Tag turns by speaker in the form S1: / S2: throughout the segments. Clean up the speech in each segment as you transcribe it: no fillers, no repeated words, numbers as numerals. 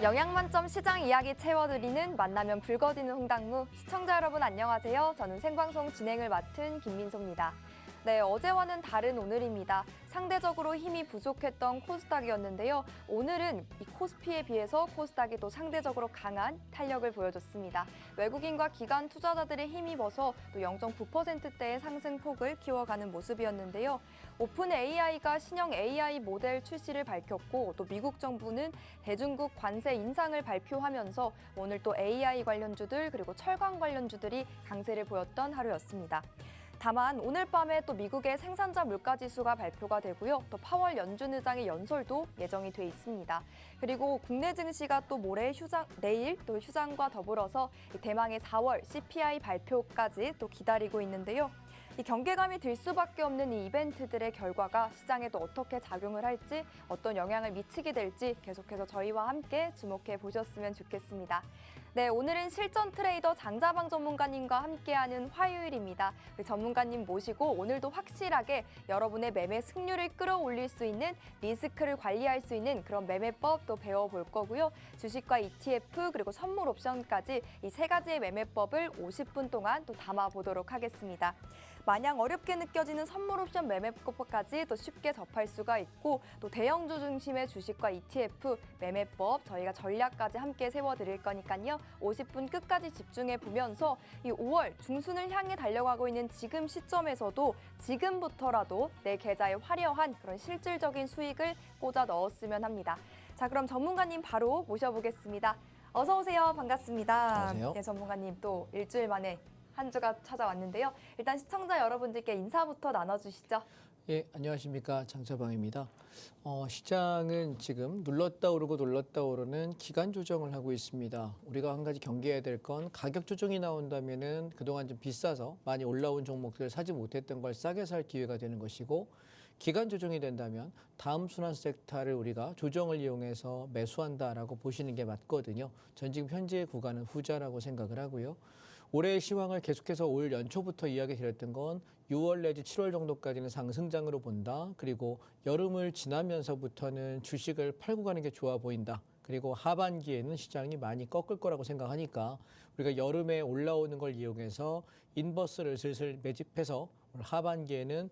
S1: 영양만점 시장 이야기 채워드리는 만나면 붉어지는 홍당무. 시청자 여러분 안녕하세요. 저는 생방송 진행을 맡은 김민소입니다. 네, 어제와는 다른 오늘입니다. 상대적으로 힘이 부족했던 코스닥이었는데요. 오늘은 이 코스피에 비해서 코스닥이 또 상대적으로 강한 탄력을 보여줬습니다. 외국인과 기관 투자자들의 힘입어서 또 0.9%대의 상승폭을 키워가는 모습이었는데요. 오픈 AI가 신형 AI 모델 출시를 밝혔고 또 미국 정부는 대중국 관세 인상을 발표하면서 오늘 또 AI 관련주들 그리고 철강 관련주들이 강세를 보였던 하루였습니다. 다만 오늘 밤에 또 미국의 생산자 물가지수가 발표가 되고요. 또 파월 연준 의장의 연설도 예정이 돼 있습니다. 그리고 국내 증시가 또 내일 또 휴장과 더불어서 대망의 4월 CPI 발표까지 또 기다리고 있는데요. 이 경계감이 들 수밖에 없는 이 이벤트들의 결과가 시장에도 어떻게 작용을 할지, 어떤 영향을 미치게 될지 계속해서 저희와 함께 주목해 보셨으면 좋겠습니다. 네, 오늘은 실전 트레이더 장자방 전문가님과 함께하는 화요일입니다. 전문가님 모시고 오늘도 확실하게 여러분의 매매 승률을 끌어올릴 수 있는 리스크를 관리할 수 있는 그런 매매법 또 배워볼 거고요. 주식과 ETF 그리고 선물 옵션까지 이 세 가지의 매매법을 50분 동안 또 담아보도록 하겠습니다. 마냥 어렵게 느껴지는 선물 옵션 매매법까지 또 쉽게 접할 수가 있고 또 대형주 중심의 주식과 ETF 매매법 저희가 전략까지 함께 세워드릴 거니까요. 50분 끝까지 집중해 보면서 이 5월 중순을 향해 달려가고 있는 지금 시점에서도 지금부터라도 내 계좌에 화려한 그런 실질적인 수익을 꽂아 넣었으면 합니다. 자, 그럼 전문가님 바로 모셔보겠습니다. 어서 오세요. 반갑습니다.
S2: 안녕하세요.
S1: 네, 전문가님 또 일주일 만에 한 주가 찾아왔는데요. 일단 시청자 여러분들께 인사부터 나눠주시죠.
S2: 예, 안녕하십니까. 장차방입니다. 시장은 지금 눌렀다 오르고 눌렀다 오르는 기간 조정을 하고 있습니다. 우리가 한 가지 경계해야 될 건 가격 조정이 나온다면은 그동안 좀 비싸서 많이 올라온 종목들 사지 못했던 걸 싸게 살 기회가 되는 것이고 기간 조정이 된다면 다음 순환 섹터를 우리가 조정을 이용해서 매수한다라고 보시는 게 맞거든요. 전 지금 현재의 구간은 후자라고 생각을 하고요. 올해의 시황을 계속해서 올 연초부터 이야기 드렸던 건 6월 내지 7월 정도까지는 상승장으로 본다. 그리고 여름을 지나면서부터는 주식을 팔고 가는 게 좋아 보인다. 그리고 하반기에는 시장이 많이 꺾을 거라고 생각하니까 우리가 여름에 올라오는 걸 이용해서 인버스를 슬슬 매집해서 올 하반기에는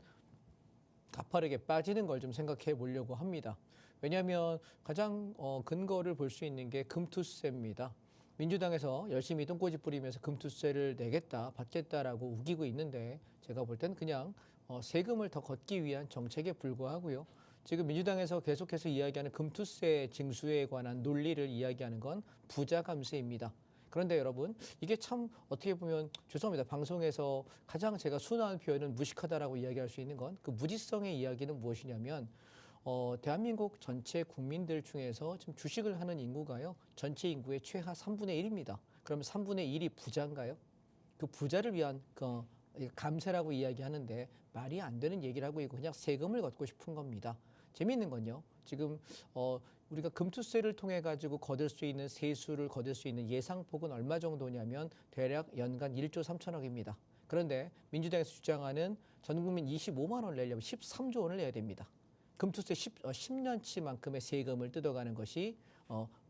S2: 가파르게 빠지는 걸 좀 생각해 보려고 합니다. 왜냐하면 가장 근거를 볼 수 있는 게 금투세입니다. 민주당에서 열심히 똥꼬집 부리면서 금투세를 내겠다, 받겠다라고 우기고 있는데 제가 볼 때는 그냥 세금을 더 걷기 위한 정책에 불과하고요. 지금 민주당에서 계속해서 이야기하는 금투세 징수에 관한 논리를 이야기하는 건 부자 감세입니다. 그런데 여러분 이게 참 어떻게 보면 죄송합니다. 방송에서 가장 제가 순화한 표현은 무식하다라고 이야기할 수 있는 건 그 무지성의 이야기는 무엇이냐면 대한민국 전체 국민들 중에서 지금 주식을 하는 인구가요. 전체 인구의 최하 3분의 1입니다. 그러면 3분의 1이 부자인가요? 그 부자를 위한 감세라고 이야기하는데 말이 안 되는 얘기를 하고 있고 그냥 세금을 걷고 싶은 겁니다. 재미있는 건요. 지금 우리가 금투세를 통해 가지고 거둘 수 있는 세수를 거둘 수 있는 예상폭은 얼마 정도냐면 대략 연간 1조 3천억입니다. 그런데 민주당에서 주장하는 전 국민 25만 원을 내려면 13조 원을 내야 됩니다. 금투세 10년치만큼의 세금을 뜯어가는 것이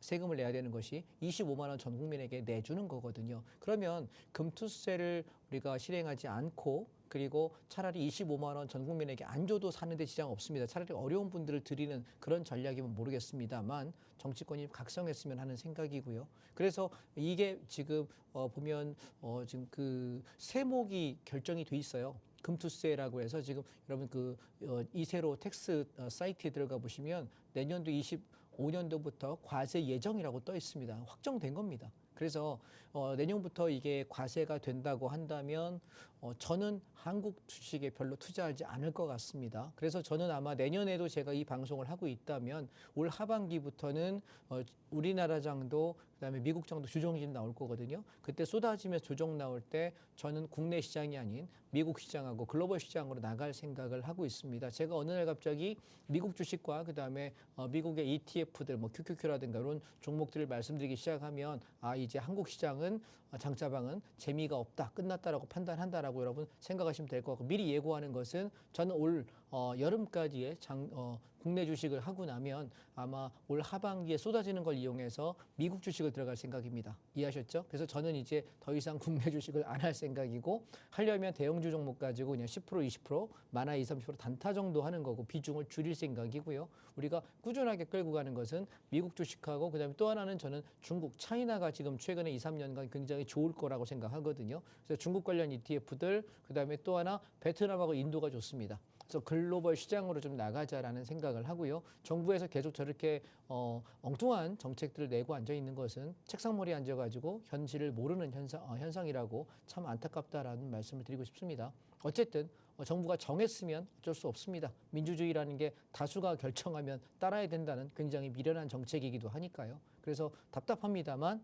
S2: 세금을 내야 되는 것이 25만 원 전 국민에게 내주는 거거든요. 그러면 금투세를 우리가 실행하지 않고 그리고 차라리 25만 원 전 국민에게 안 줘도 사는데 지장 없습니다. 차라리 어려운 분들을 드리는 그런 전략이면 모르겠습니다만 정치권이 각성했으면 하는 생각이고요. 그래서 이게 지금 보면 지금 그 세목이 결정이 돼 있어요. 금투세라고 해서 지금 여러분 이세로 텍스 사이트에 들어가 보시면 내년도 25년도부터 과세 예정이라고 떠 있습니다. 확정된 겁니다. 그래서 내년부터 이게 과세가 된다고 한다면 저는 한국 주식에 별로 투자하지 않을 것 같습니다. 그래서 저는 아마 내년에도 제가 이 방송을 하고 있다면 올 하반기부터는 우리나라 장도 그다음에 미국 장도 주종진 나올 거거든요. 그때 쏟아지면서 조정 나올 때 저는 국내 시장이 아닌 미국 시장하고 글로벌 시장으로 나갈 생각을 하고 있습니다. 제가 어느 날 갑자기 미국 주식과 그다음에 미국의 ETF들 뭐 QQQ라든가 이런 종목들을 말씀드리기 시작하면 이제 한국 시장은 장자방은 재미가 없다, 끝났다라고 판단한다라고 여러분 생각하시면 될 것 같고 미리 예고하는 것은 저는 올 여름까지의 국내 주식을 하고 나면 아마 올 하반기에 쏟아지는 걸 이용해서 미국 주식을 들어갈 생각입니다. 이해하셨죠? 그래서 저는 이제 더 이상 국내 주식을 안 할 생각이고 하려면 대형주 종목 가지고 그냥 10% 20% 많아 20, 30% 단타 정도 하는 거고 비중을 줄일 생각이고요. 우리가 꾸준하게 끌고 가는 것은 미국 주식하고 그다음에 또 하나는 저는 중국, 차이나가 지금 최근에 2, 3년간 굉장히 좋을 거라고 생각하거든요. 그래서 중국 관련 ETF들 그다음에 또 하나 베트남하고 인도가 좋습니다. 그래서 글로벌 시장으로 좀 나가자라는 생각을 하고요. 정부에서 계속 저렇게 엉뚱한 정책들을 내고 앉아 있는 것은 책상머리에 앉아가지고 현실을 모르는 현상이라고 참 안타깝다라는 말씀을 드리고 싶습니다. 어쨌든 정부가 정했으면 어쩔 수 없습니다. 민주주의라는 게 다수가 결정하면 따라야 된다는 굉장히 미련한 정책이기도 하니까요. 그래서 답답합니다만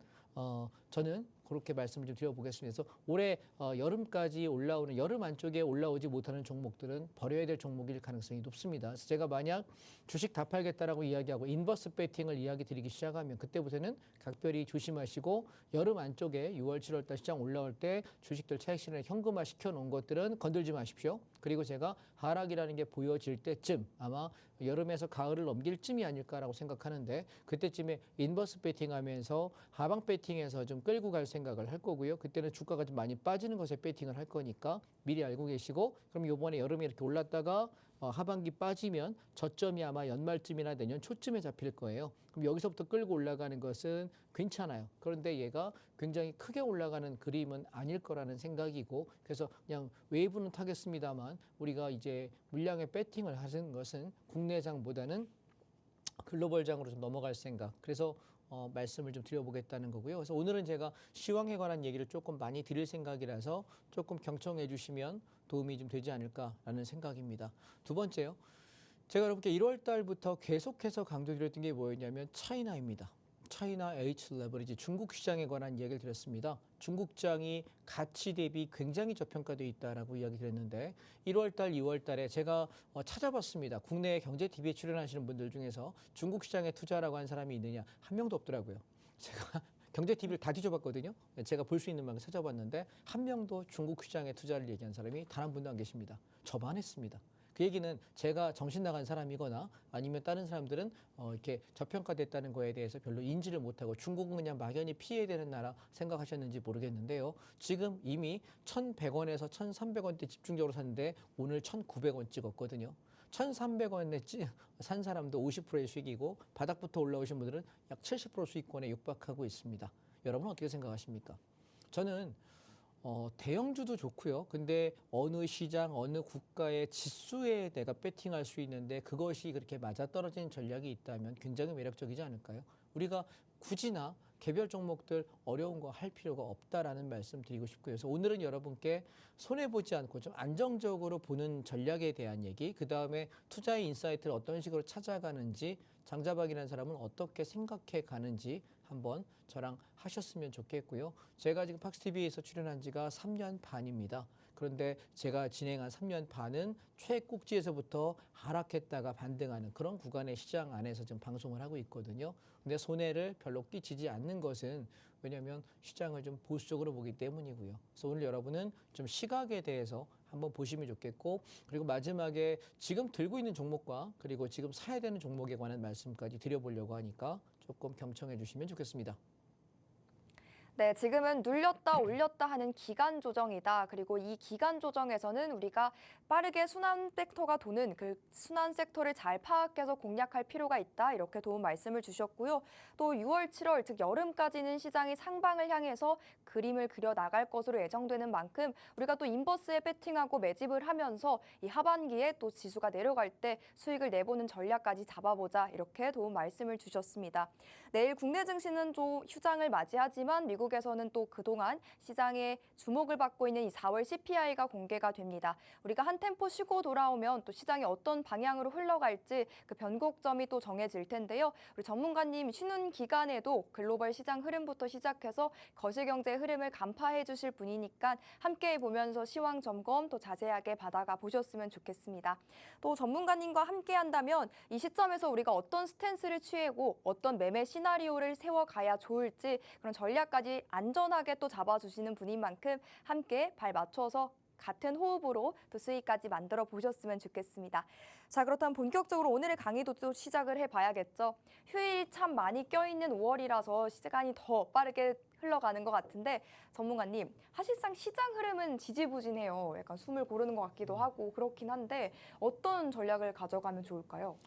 S2: 저는 그렇게 말씀을 좀 드려보겠습니다. 그래서 올해 여름까지 올라오는 여름 안쪽에 올라오지 못하는 종목들은 버려야 될 종목일 가능성이 높습니다. 그래서 제가 만약 주식 다 팔겠다라고 이야기하고 인버스 배팅을 이야기 드리기 시작하면 그때부터는 각별히 조심하시고 여름 안쪽에 6월, 7월 달 시장 올라올 때 주식들 차익 실현에 현금화 시켜놓은 것들은 건들지 마십시오. 그리고 제가 하락이라는 게 보여질 때쯤 아마 여름에서 가을을 넘길 쯤이 아닐까라고 생각하는데 그때쯤에 인버스 배팅하면서 하방 배팅해서 좀 끌고 갈 생각을 할 거고요. 그때는 주가가 좀 많이 빠지는 것에 배팅을 할 거니까 미리 알고 계시고 그럼 이번에 여름에 이렇게 올랐다가 하반기 빠지면 저점이 아마 연말쯤이나 내년 초쯤에 잡힐 거예요. 그럼 여기서부터 끌고 올라가는 것은 괜찮아요. 그런데 얘가 굉장히 크게 올라가는 그림은 아닐 거라는 생각이고 그래서 그냥 웨이브는 타겠습니다만 우리가 이제 물량의 배팅을 하는 것은 국내장보다는 글로벌장으로 좀 넘어갈 생각. 그래서 말씀을 좀 드려보겠다는 거고요. 그래서 오늘은 제가 시황에 관한 얘기를 조금 많이 드릴 생각이라서 조금 경청해 주시면 도움이 좀 되지 않을까라는 생각입니다. 두 번째요. 제가 여러분께 1월 달부터 계속해서 강조드렸던 게 뭐였냐면 차이나입니다. 차이나 H 레버리지 중국 시장에 관한 이야기를 드렸습니다. 중국장이 가치 대비 굉장히 저평가되어 있다라고 이야기 드렸는데 1월 달, 2월 달에 제가 찾아봤습니다. 국내 경제 TV에 출연하시는 분들 중에서 중국 시장에 투자라고 한 사람이 있느냐 한 명도 없더라고요. 제가 경제 TV를 다 뒤져봤거든요. 제가 볼 수 있는 만큼 찾아봤는데 한 명도 중국 시장에 투자를 얘기한 사람이 단 한 분도 안 계십니다. 저만 했습니다. 그 얘기는 제가 정신 나간 사람이거나 아니면 다른 사람들은 이렇게 저평가됐다는 거에 대해서 별로 인지를 못하고 중국은 그냥 막연히 피해야 되는 나라 생각하셨는지 모르겠는데요. 지금 이미 1,100원에서 1,300원대 집중적으로 샀는데 오늘 1,900원 찍었거든요. 1,300원에 산 사람도 50%의 수익이고 바닥부터 올라오신 분들은 약 70% 수익권에 육박하고 있습니다. 여러분은 어떻게 생각하십니까? 저는 대형주도 좋고요. 근데 어느 시장, 어느 국가의 지수에 내가 배팅할 수 있는데 그것이 그렇게 맞아떨어지는 전략이 있다면 굉장히 매력적이지 않을까요? 우리가 굳이나 개별 종목들 어려운 거 할 필요가 없다라는 말씀 드리고 싶고요. 그래서 오늘은 여러분께 손해보지 않고 좀 안정적으로 보는 전략에 대한 얘기, 그 다음에 투자의 인사이트를 어떤 식으로 찾아가는지, 장자박이라는 사람은 어떻게 생각해 가는지 한번 저랑 하셨으면 좋겠고요. 제가 지금 팍스TV에서 출연한 지가 3년 반입니다. 그런데 제가 진행한 3년 반은 최꼭지에서부터 하락했다가 반등하는 그런 구간의 시장 안에서 지금 방송을 하고 있거든요. 근데 손해를 별로 끼치지 않는 것은 왜냐하면 시장을 좀 보수적으로 보기 때문이고요. 그래서 오늘 여러분은 좀 시각에 대해서 한번 보시면 좋겠고 그리고 마지막에 지금 들고 있는 종목과 그리고 지금 사야 되는 종목에 관한 말씀까지 드려보려고 하니까 조금 경청해 주시면 좋겠습니다.
S1: 네, 지금은 눌렸다 올렸다 하는 기간 조정이다. 그리고 이 기간 조정에서는 우리가 빠르게 순환 섹터가 도는 그 순환 섹터를 잘 파악해서 공략할 필요가 있다. 이렇게 도움 말씀을 주셨고요. 또 6월, 7월, 즉 여름까지는 시장이 상방을 향해서 그림을 그려 나갈 것으로 예정되는 만큼 우리가 또 인버스에 배팅하고 매집을 하면서 이 하반기에 또 지수가 내려갈 때 수익을 내보는 전략까지 잡아보자. 이렇게 도움 말씀을 주셨습니다. 내일 국내 증시는 좀 휴장을 맞이하지만 미국에서는 또 그동안 시장에 주목을 받고 있는 이 4월 CPI가 공개가 됩니다. 우리가 한 템포 쉬고 돌아오면 또 시장이 어떤 방향으로 흘러갈지 그 변곡점이 또 정해질 텐데요. 우리 전문가님 쉬는 기간에도 글로벌 시장 흐름부터 시작해서 거시경제 흐름을 간파해 주실 분이니까 함께 보면서 시황 점검 또 자세하게 받아가 보셨으면 좋겠습니다. 또 전문가님과 함께 한다면 이 시점에서 우리가 어떤 스탠스를 취하고 어떤 매매 시나리오를 세워가야 좋을지 그런 전략까지 안전하게 또 잡아주시는 분인 만큼 함께 발 맞춰서 같은 호흡으로 또 수익까지 만들어 보셨으면 좋겠습니다. 자, 그렇다면 본격적으로 오늘의 강의도 또 시작을 해봐야겠죠. 휴일이 참 많이 껴있는 5월이라서 시간이 더 빠르게 흘러가는 것 같은데 전문가님, 사실상 시장 흐름은 지지부진해요. 약간 숨을 고르는 것 같기도 하고 그렇긴 한데 어떤 전략을 가져가면 좋을까요?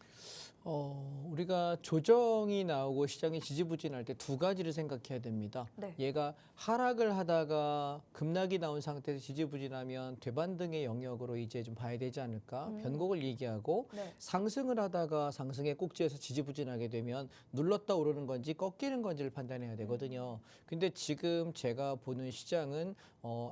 S2: 우리가 조정이 나오고 시장이 지지부진할 때 두 가지를 생각해야 됩니다.
S1: 네.
S2: 얘가 하락을 하다가 급락이 나온 상태에서 지지부진하면 되반등의 영역으로 이제 좀 봐야 되지 않을까? 변곡을 얘기하고
S1: 네.
S2: 상승을 하다가 상승의 꼭지에서 지지부진하게 되면 눌렀다 오르는 건지 꺾이는 건지를 판단해야 되거든요. 근데 지금 제가 보는 시장은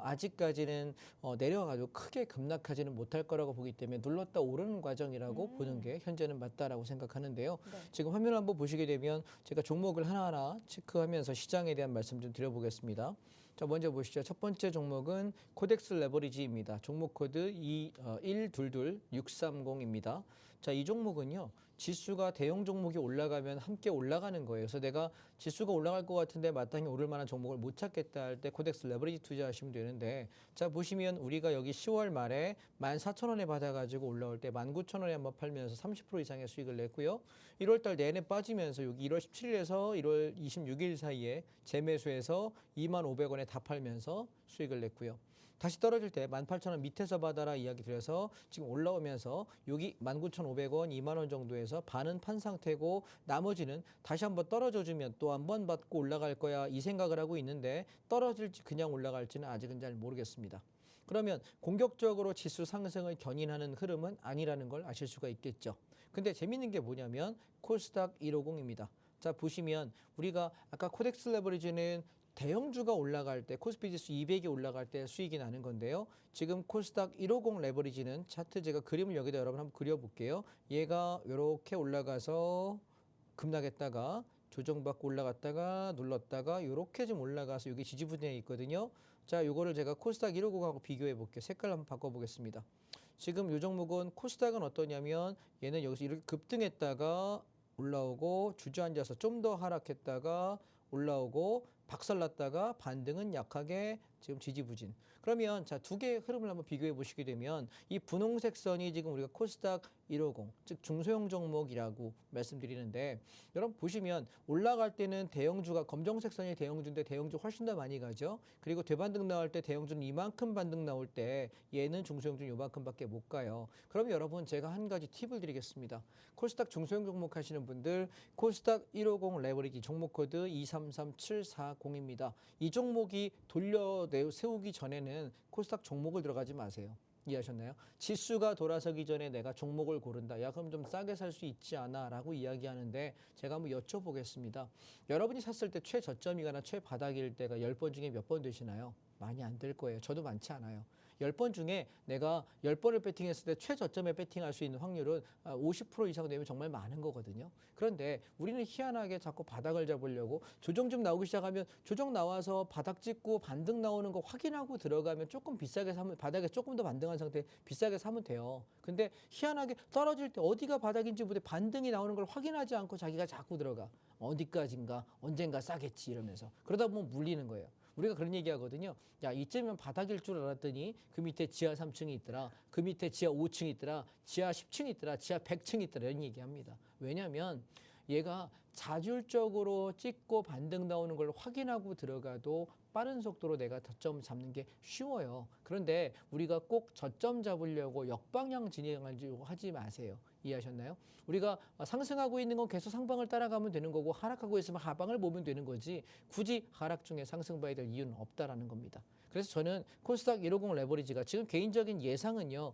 S2: 아직까지는 내려가지고 크게 급락하지는 못할 거라고 보기 때문에 눌렀다 오르는 과정이라고 보는 게 현재는 맞다라고 생각하는데요.
S1: 네.
S2: 지금 화면을 한번 보시게 되면 제가 종목을 하나하나 체크하면서 시장에 대한 말씀 좀 드려보겠습니다. 자, 먼저 보시죠. 첫 번째 종목은 코덱스 레버리지입니다. 종목 코드 122630입니다. 자, 이 종목은요. 지수가 대형 종목이 올라가면 함께 올라가는 거예요. 그래서 내가 지수가 올라갈 것 같은데 마땅히 오를 만한 종목을 못 찾겠다 할 때 코덱스 레버리지 투자하시면 되는데, 자, 보시면 우리가 여기 10월 말에 14,000원에 받아가지고 올라올 때 19,000원에 한번 팔면서 30% 이상의 수익을 냈고요. 1월 달 내내 빠지면서 여기 1월 17일에서 1월 26일 사이에 재매수해서 25,000원에 다 팔면서 수익을 냈고요. 다시 떨어질 때 18,000원 밑에서 받아라 이야기 드려서 지금 올라오면서 여기 19,500원, 2만 원 정도에서 반은 판 상태고 나머지는 다시 한번 떨어져 주면 또 한 번 받고 올라갈 거야 이 생각을 하고 있는데 떨어질지 그냥 올라갈지는 아직은 잘 모르겠습니다. 그러면 공격적으로 지수 상승을 견인하는 흐름은 아니라는 걸 아실 수가 있겠죠. 근데 재밌는 게 뭐냐면 코스닥 150입니다. 자, 보시면 우리가 아까 코덱스 레버리지는 대형주가 올라갈 때 코스피 지수 200이 올라갈 때 수익이 나는 건데요. 지금 코스닥 150 레버리지는 차트 제가 그림을 여기다 여러분 한번 그려볼게요. 얘가 이렇게 올라가서 급락했다가 조정받고 올라갔다가 눌렀다가 이렇게 좀 올라가서 여기 지지부진에 있거든요. 자, 요거를 제가 코스닥 150하고 비교해 볼게요. 색깔 한번 바꿔보겠습니다. 지금 이 종목은 코스닥은 어떠냐면 얘는 여기서 이렇게 급등했다가 올라오고 주저앉아서 좀 더 하락했다가 올라오고 박살났다가 반등은 약하게 지금 지지부진. 그러면 자, 두 개의 흐름을 한번 비교해 보시게 되면 이 분홍색 선이 지금 우리가 코스닥 150, 즉 중소형 종목이라고 말씀드리는데 여러분 보시면 올라갈 때는 대형주가 검정색 선이 대형주인데 대형주 훨씬 더 많이 가죠. 그리고 되반등 나올 때 대형주는 이만큼 반등 나올 때 얘는 중소형주는 요만큼밖에 못 가요. 그럼 여러분 제가 한 가지 팁을 드리겠습니다. 코스닥 중소형 종목 하시는 분들 코스닥 150 레버리지 종목 코드 233740입니다. 이 종목이 돌려 세우기 전에는 코스닥 종목을 들어가지 마세요. 이해하셨나요? 지수가 돌아서기 전에 내가 종목을 고른다. 야, 그럼 좀 싸게 살 수 있지 않아? 라고 이야기하는데 제가 한번 여쭤보겠습니다. 여러분이 샀을 때 최저점이거나 최바닥일 때가 10번 중에 몇 번 되시나요? 많이 안 될 거예요. 저도 많지 않아요. 10번 중에 내가 10번을 배팅했을 때 최저점에 배팅할 수 있는 확률은 50% 이상 되면 정말 많은 거거든요. 그런데 우리는 희한하게 자꾸 바닥을 잡으려고 조정 좀 나오기 시작하면 조정 나와서 바닥 찍고 반등 나오는 거 확인하고 들어가면 조금 비싸게 사면 바닥에 조금 더 반등한 상태에 비싸게 사면 돼요. 근데 희한하게 떨어질 때 어디가 바닥인지 모르게 반등이 나오는 걸 확인하지 않고 자기가 자꾸 들어가. 어디까지인가 언젠가 싸겠지 이러면서 그러다 보면 물리는 거예요. 우리가 그런 얘기 하거든요. 야, 이쯤이면 바닥일 줄 알았더니 그 밑에 지하 3층이 있더라. 그 밑에 지하 5층이 있더라. 지하 10층이 있더라. 지하 100층이 있더라. 이런 얘기합니다. 왜냐하면 얘가 자율적으로 찍고 반등 나오는 걸 확인하고 들어가도 빠른 속도로 내가 저점 잡는 게 쉬워요. 그런데 우리가 꼭 저점 잡으려고 역방향 진행하려고 하지 마세요. 이해하셨나요? 우리가 상승하고 있는 건 계속 상방을 따라가면 되는 거고 하락하고 있으면 하방을 보면 되는 거지 굳이 하락 중에 상승 봐야 될 이유는 없다라는 겁니다. 그래서 저는 코스닥 150 레버리지가 지금 개인적인 예상은요.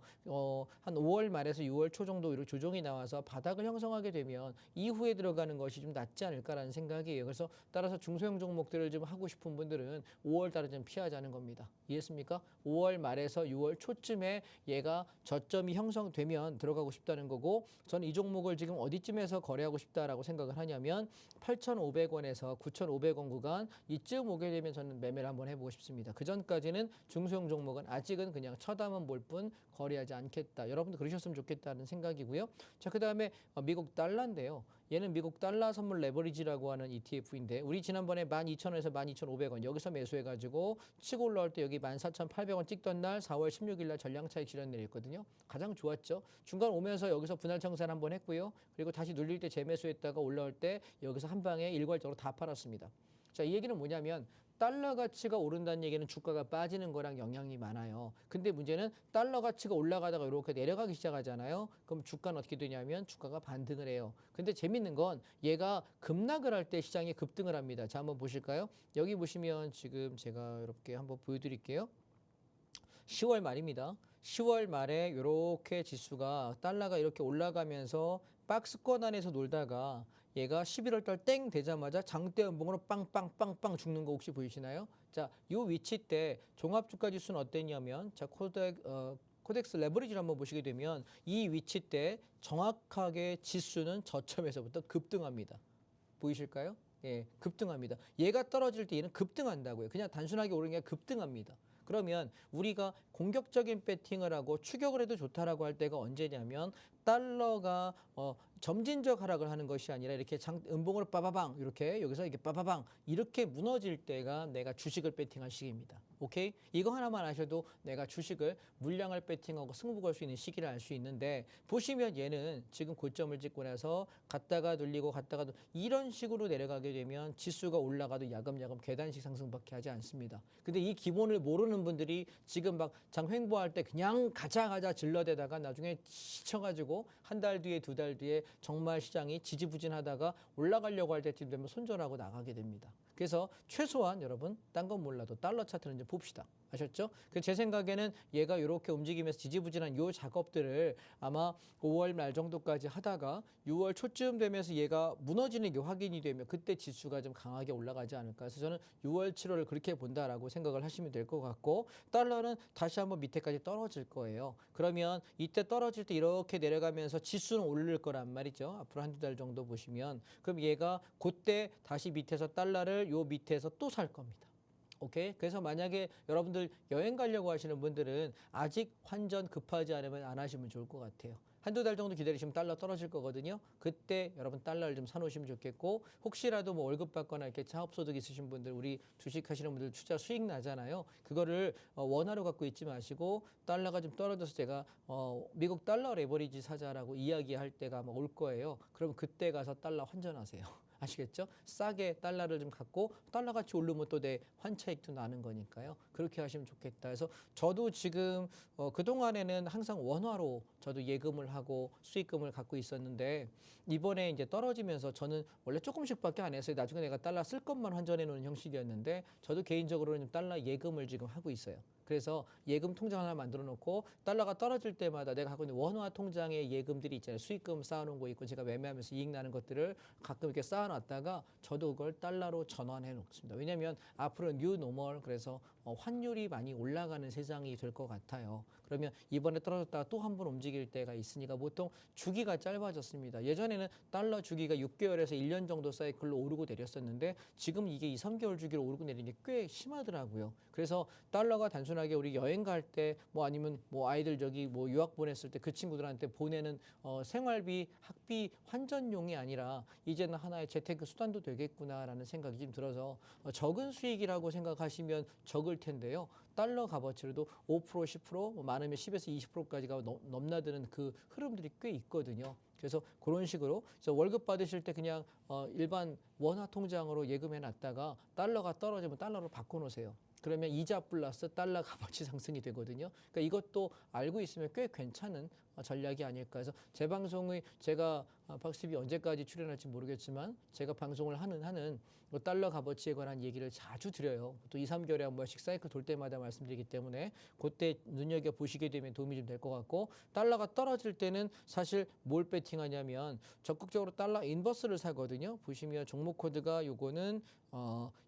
S2: 한 5월 말에서 6월 초 정도 이렇게 조정이 나와서 바닥을 형성하게 되면 이후에 들어가는 것이 좀 낫지 않을까라는 생각이에요. 그래서 따라서 중소형 종목들을 좀 하고 싶은 분들은 5월 달에 좀 피하자는 겁니다. 이해했습니까? 5월 말에서 6월 초쯤에 얘가 저점이 형성되면 들어가고 싶다는 거고 저는 이 종목을 지금 어디쯤에서 거래하고 싶다라고 생각을 하냐면 8,500원에서 9,500원 구간 이쯤 오게 되면 저는 매매를 한번 해보고 싶습니다. 그 전까지는 중소형 종목은 아직은 그냥 쳐다만 볼 뿐 거래하지 않겠다. 여러분도 그러셨으면 좋겠다는 생각이고요. 자, 그 다음에 미국 달러인데요. 얘는 미국 달러 선물 레버리지라고 하는 ETF인데 우리 지난번에 12,000원에서 12,500원 여기서 매수해가지고 치고 올라올 때 여기 14,800원 찍던 날 4월 16일 날 전량 차익 실현 내렸거든요. 가장 좋았죠. 중간 오면서 여기서 분할 청산 한번 했고요. 그리고 다시 눌릴 때 재매수했다가 올라올 때 여기서 한 방에 일괄적으로 다 팔았습니다. 자, 이 얘기는 뭐냐면 달러 가치가 오른다는 얘기는 주가가 빠지는 거랑 영향이 많아요. 근데 문제는 달러 가치가 올라가다가 이렇게 내려가기 시작하잖아요. 그럼 주가는 어떻게 되냐면 주가가 반등을 해요. 근데 재밌는 건 얘가 급락을 할 때 시장이 급등을 합니다. 자, 한번 보실까요? 여기 보시면 지금 제가 이렇게 한번 보여드릴게요. 10월 말입니다. 10월 말에 이렇게 지수가 달러가 이렇게 올라가면서 박스권 안에서 놀다가 얘가 11월 달 땡 되자마자 장대 연봉으로 빵빵빵빵 죽는 거 혹시 보이시나요? 자, 요 위치 때 종합주가 지수는 어땠냐면 자, 코덱스 레버리지를 한번 보시게 되면 이 위치 때 정확하게 지수는 저점에서부터 급등합니다. 보이실까요? 예, 급등합니다. 얘가 떨어질 때 얘는 급등한다고요. 그냥 단순하게 오르는 게 급등합니다. 그러면 우리가 공격적인 배팅을 하고 추격을 해도 좋다라고 할 때가 언제냐면 달러가 점진적 하락을 하는 것이 아니라 이렇게 음봉으로 빠바방 이렇게 여기서 이렇게 빠바방 이렇게 무너질 때가 내가 주식을 배팅할 시기입니다. 오케이? 이거 하나만 아셔도 내가 주식을 물량을 배팅하고 승부 걸 수 있는 시기를 알 수 있는데 보시면 얘는 지금 고점을 찍고 나서 갔다가 눌리고 갔다가 이런 식으로 내려가게 되면 지수가 올라가도 야금야금 계단식 상승밖에 하지 않습니다. 근데 이 기본을 모르는 분들이 지금 막 장횡보할 때 그냥 가자 질러대다가 나중에 지쳐가지고 한 달 뒤에 두 달 뒤에 정말 시장이 지지부진하다가 올라가려고 할 때쯤 되면 손절하고 나가게 됩니다. 그래서 최소한 여러분 딴 건 몰라도 달러 차트는 이제 봅시다. 아셨죠? 그 제 생각에는 얘가 이렇게 움직이면서 지지부진한 요 작업들을 아마 5월 말 정도까지 하다가 6월 초쯤 되면서 얘가 무너지는 게 확인이 되면 그때 지수가 좀 강하게 올라가지 않을까. 그래서 저는 6월, 7월을 그렇게 본다라고 생각을 하시면 될 것 같고 달러는 다시 한번 밑에까지 떨어질 거예요. 그러면 이때 떨어질 때 이렇게 내려가면서 지수는 오를 거란 말이죠. 앞으로 한두 달 정도 보시면 그럼 얘가 그때 다시 밑에서 달러를 요 밑에서 또 살 겁니다. 오케이. 그래서 만약에 여러분들 여행 가려고 하시는 분들은 아직 환전 급하지 않으면 안 하시면 좋을 것 같아요. 한두 달 정도 기다리시면 달러 떨어질 거거든요. 그때 여러분 달러를 좀 사놓으시면 좋겠고 혹시라도 뭐 월급 받거나 이렇게 창업소득 있으신 분들 우리 주식 하시는 분들 투자 수익 나잖아요. 그거를 원화로 갖고 있지 마시고 달러가 좀 떨어져서 제가 미국 달러 레버리지 사자라고 이야기할 때가 아마 올 거예요. 그럼 그때 가서 달러 환전하세요. 아시겠죠? 싸게 달러를 좀 갖고 달러 같이 오르면 또 내 환차익도 나는 거니까요. 그렇게 하시면 좋겠다. 그래서 저도 지금 그동안에는 항상 원화로 저도 예금을 하고 수익금을 갖고 있었는데 이번에 이제 떨어지면서 저는 원래 조금씩밖에 안 했어요. 나중에 내가 달러 쓸 것만 환전해 놓는 형식이었는데 저도 개인적으로는 달러 예금을 지금 하고 있어요. 그래서 예금 통장 하나 만들어 놓고 달러가 떨어질 때마다 내가 갖고 있는 원화 통장에 예금들이 있잖아요. 수익금 쌓아놓은 거 있고 제가 매매하면서 이익 나는 것들을 가끔 이렇게 쌓아놨다가 저도 그걸 달러로 전환해 놓습니다. 왜냐하면 앞으로 뉴 노멀 그래서 환율이 많이 올라가는 세상이 될 것 같아요. 그러면 이번에 떨어졌다가 또 한 번 움직일 때가 있으니까 보통 주기가 짧아졌습니다. 예전에는 달러 주기가 6개월에서 1년 정도 사이클로 오르고 내렸었는데 지금 이게 2, 3개월 주기로 오르고 내리는 게 꽤 심하더라고요. 그래서 달러가 단순하게 우리 여행 갈 때 뭐 아니면 뭐 아이들 저기 뭐 유학 보냈을 때 그 친구들한테 보내는 생활비, 학비 환전용이 아니라 이제는 하나의 재테크 수단도 되겠구나라는 생각이 좀 들어서 적은 수익이라고 생각하시면 적을 텐데요. 달러 값어치로도 5%, 10%, 뭐 많으면 10에서 20%까지가 넘나드는 그 흐름들이 꽤 있거든요. 그래서 그런 식으로 그래서 월급 받으실 때 그냥 일반 원화 통장으로 예금해 놨다가 달러가 떨어지면 달러로 바꿔 놓으세요. 그러면 이자 플러스 달러 값어치 상승이 되거든요. 그러니까 이것도 알고 있으면 꽤 괜찮은 전략이 아닐까 해서 제 방송의 제가 박스TV 언제까지 출연할지 모르겠지만 제가 방송을 하는 달러 값어치에 관한 얘기를 자주 드려요. 또 2, 3개월에 한 번씩 사이클 돌 때마다 말씀드리기 때문에 그때 눈여겨보시게 되면 도움이 좀 될 것 같고 달러가 떨어질 때는 사실 뭘 배팅하냐면 적극적으로 달러 인버스를 사거든요. 보시면 종목 코드가 요거는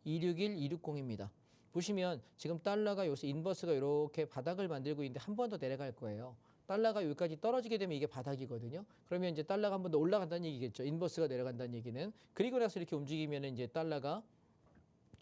S2: 261, 260입니다. 보시면 지금 달러가 요새 인버스가 이렇게 바닥을 만들고 있는데 한 번 더 내려갈 거예요. 달러가 여기까지 떨어지게 되면 이게 바닥이거든요. 그러면 이제 달러가 한 번 더 올라간다는 얘기겠죠. 인버스가 내려간다는 얘기는. 그리고 나서 이렇게 움직이면 이제 달러가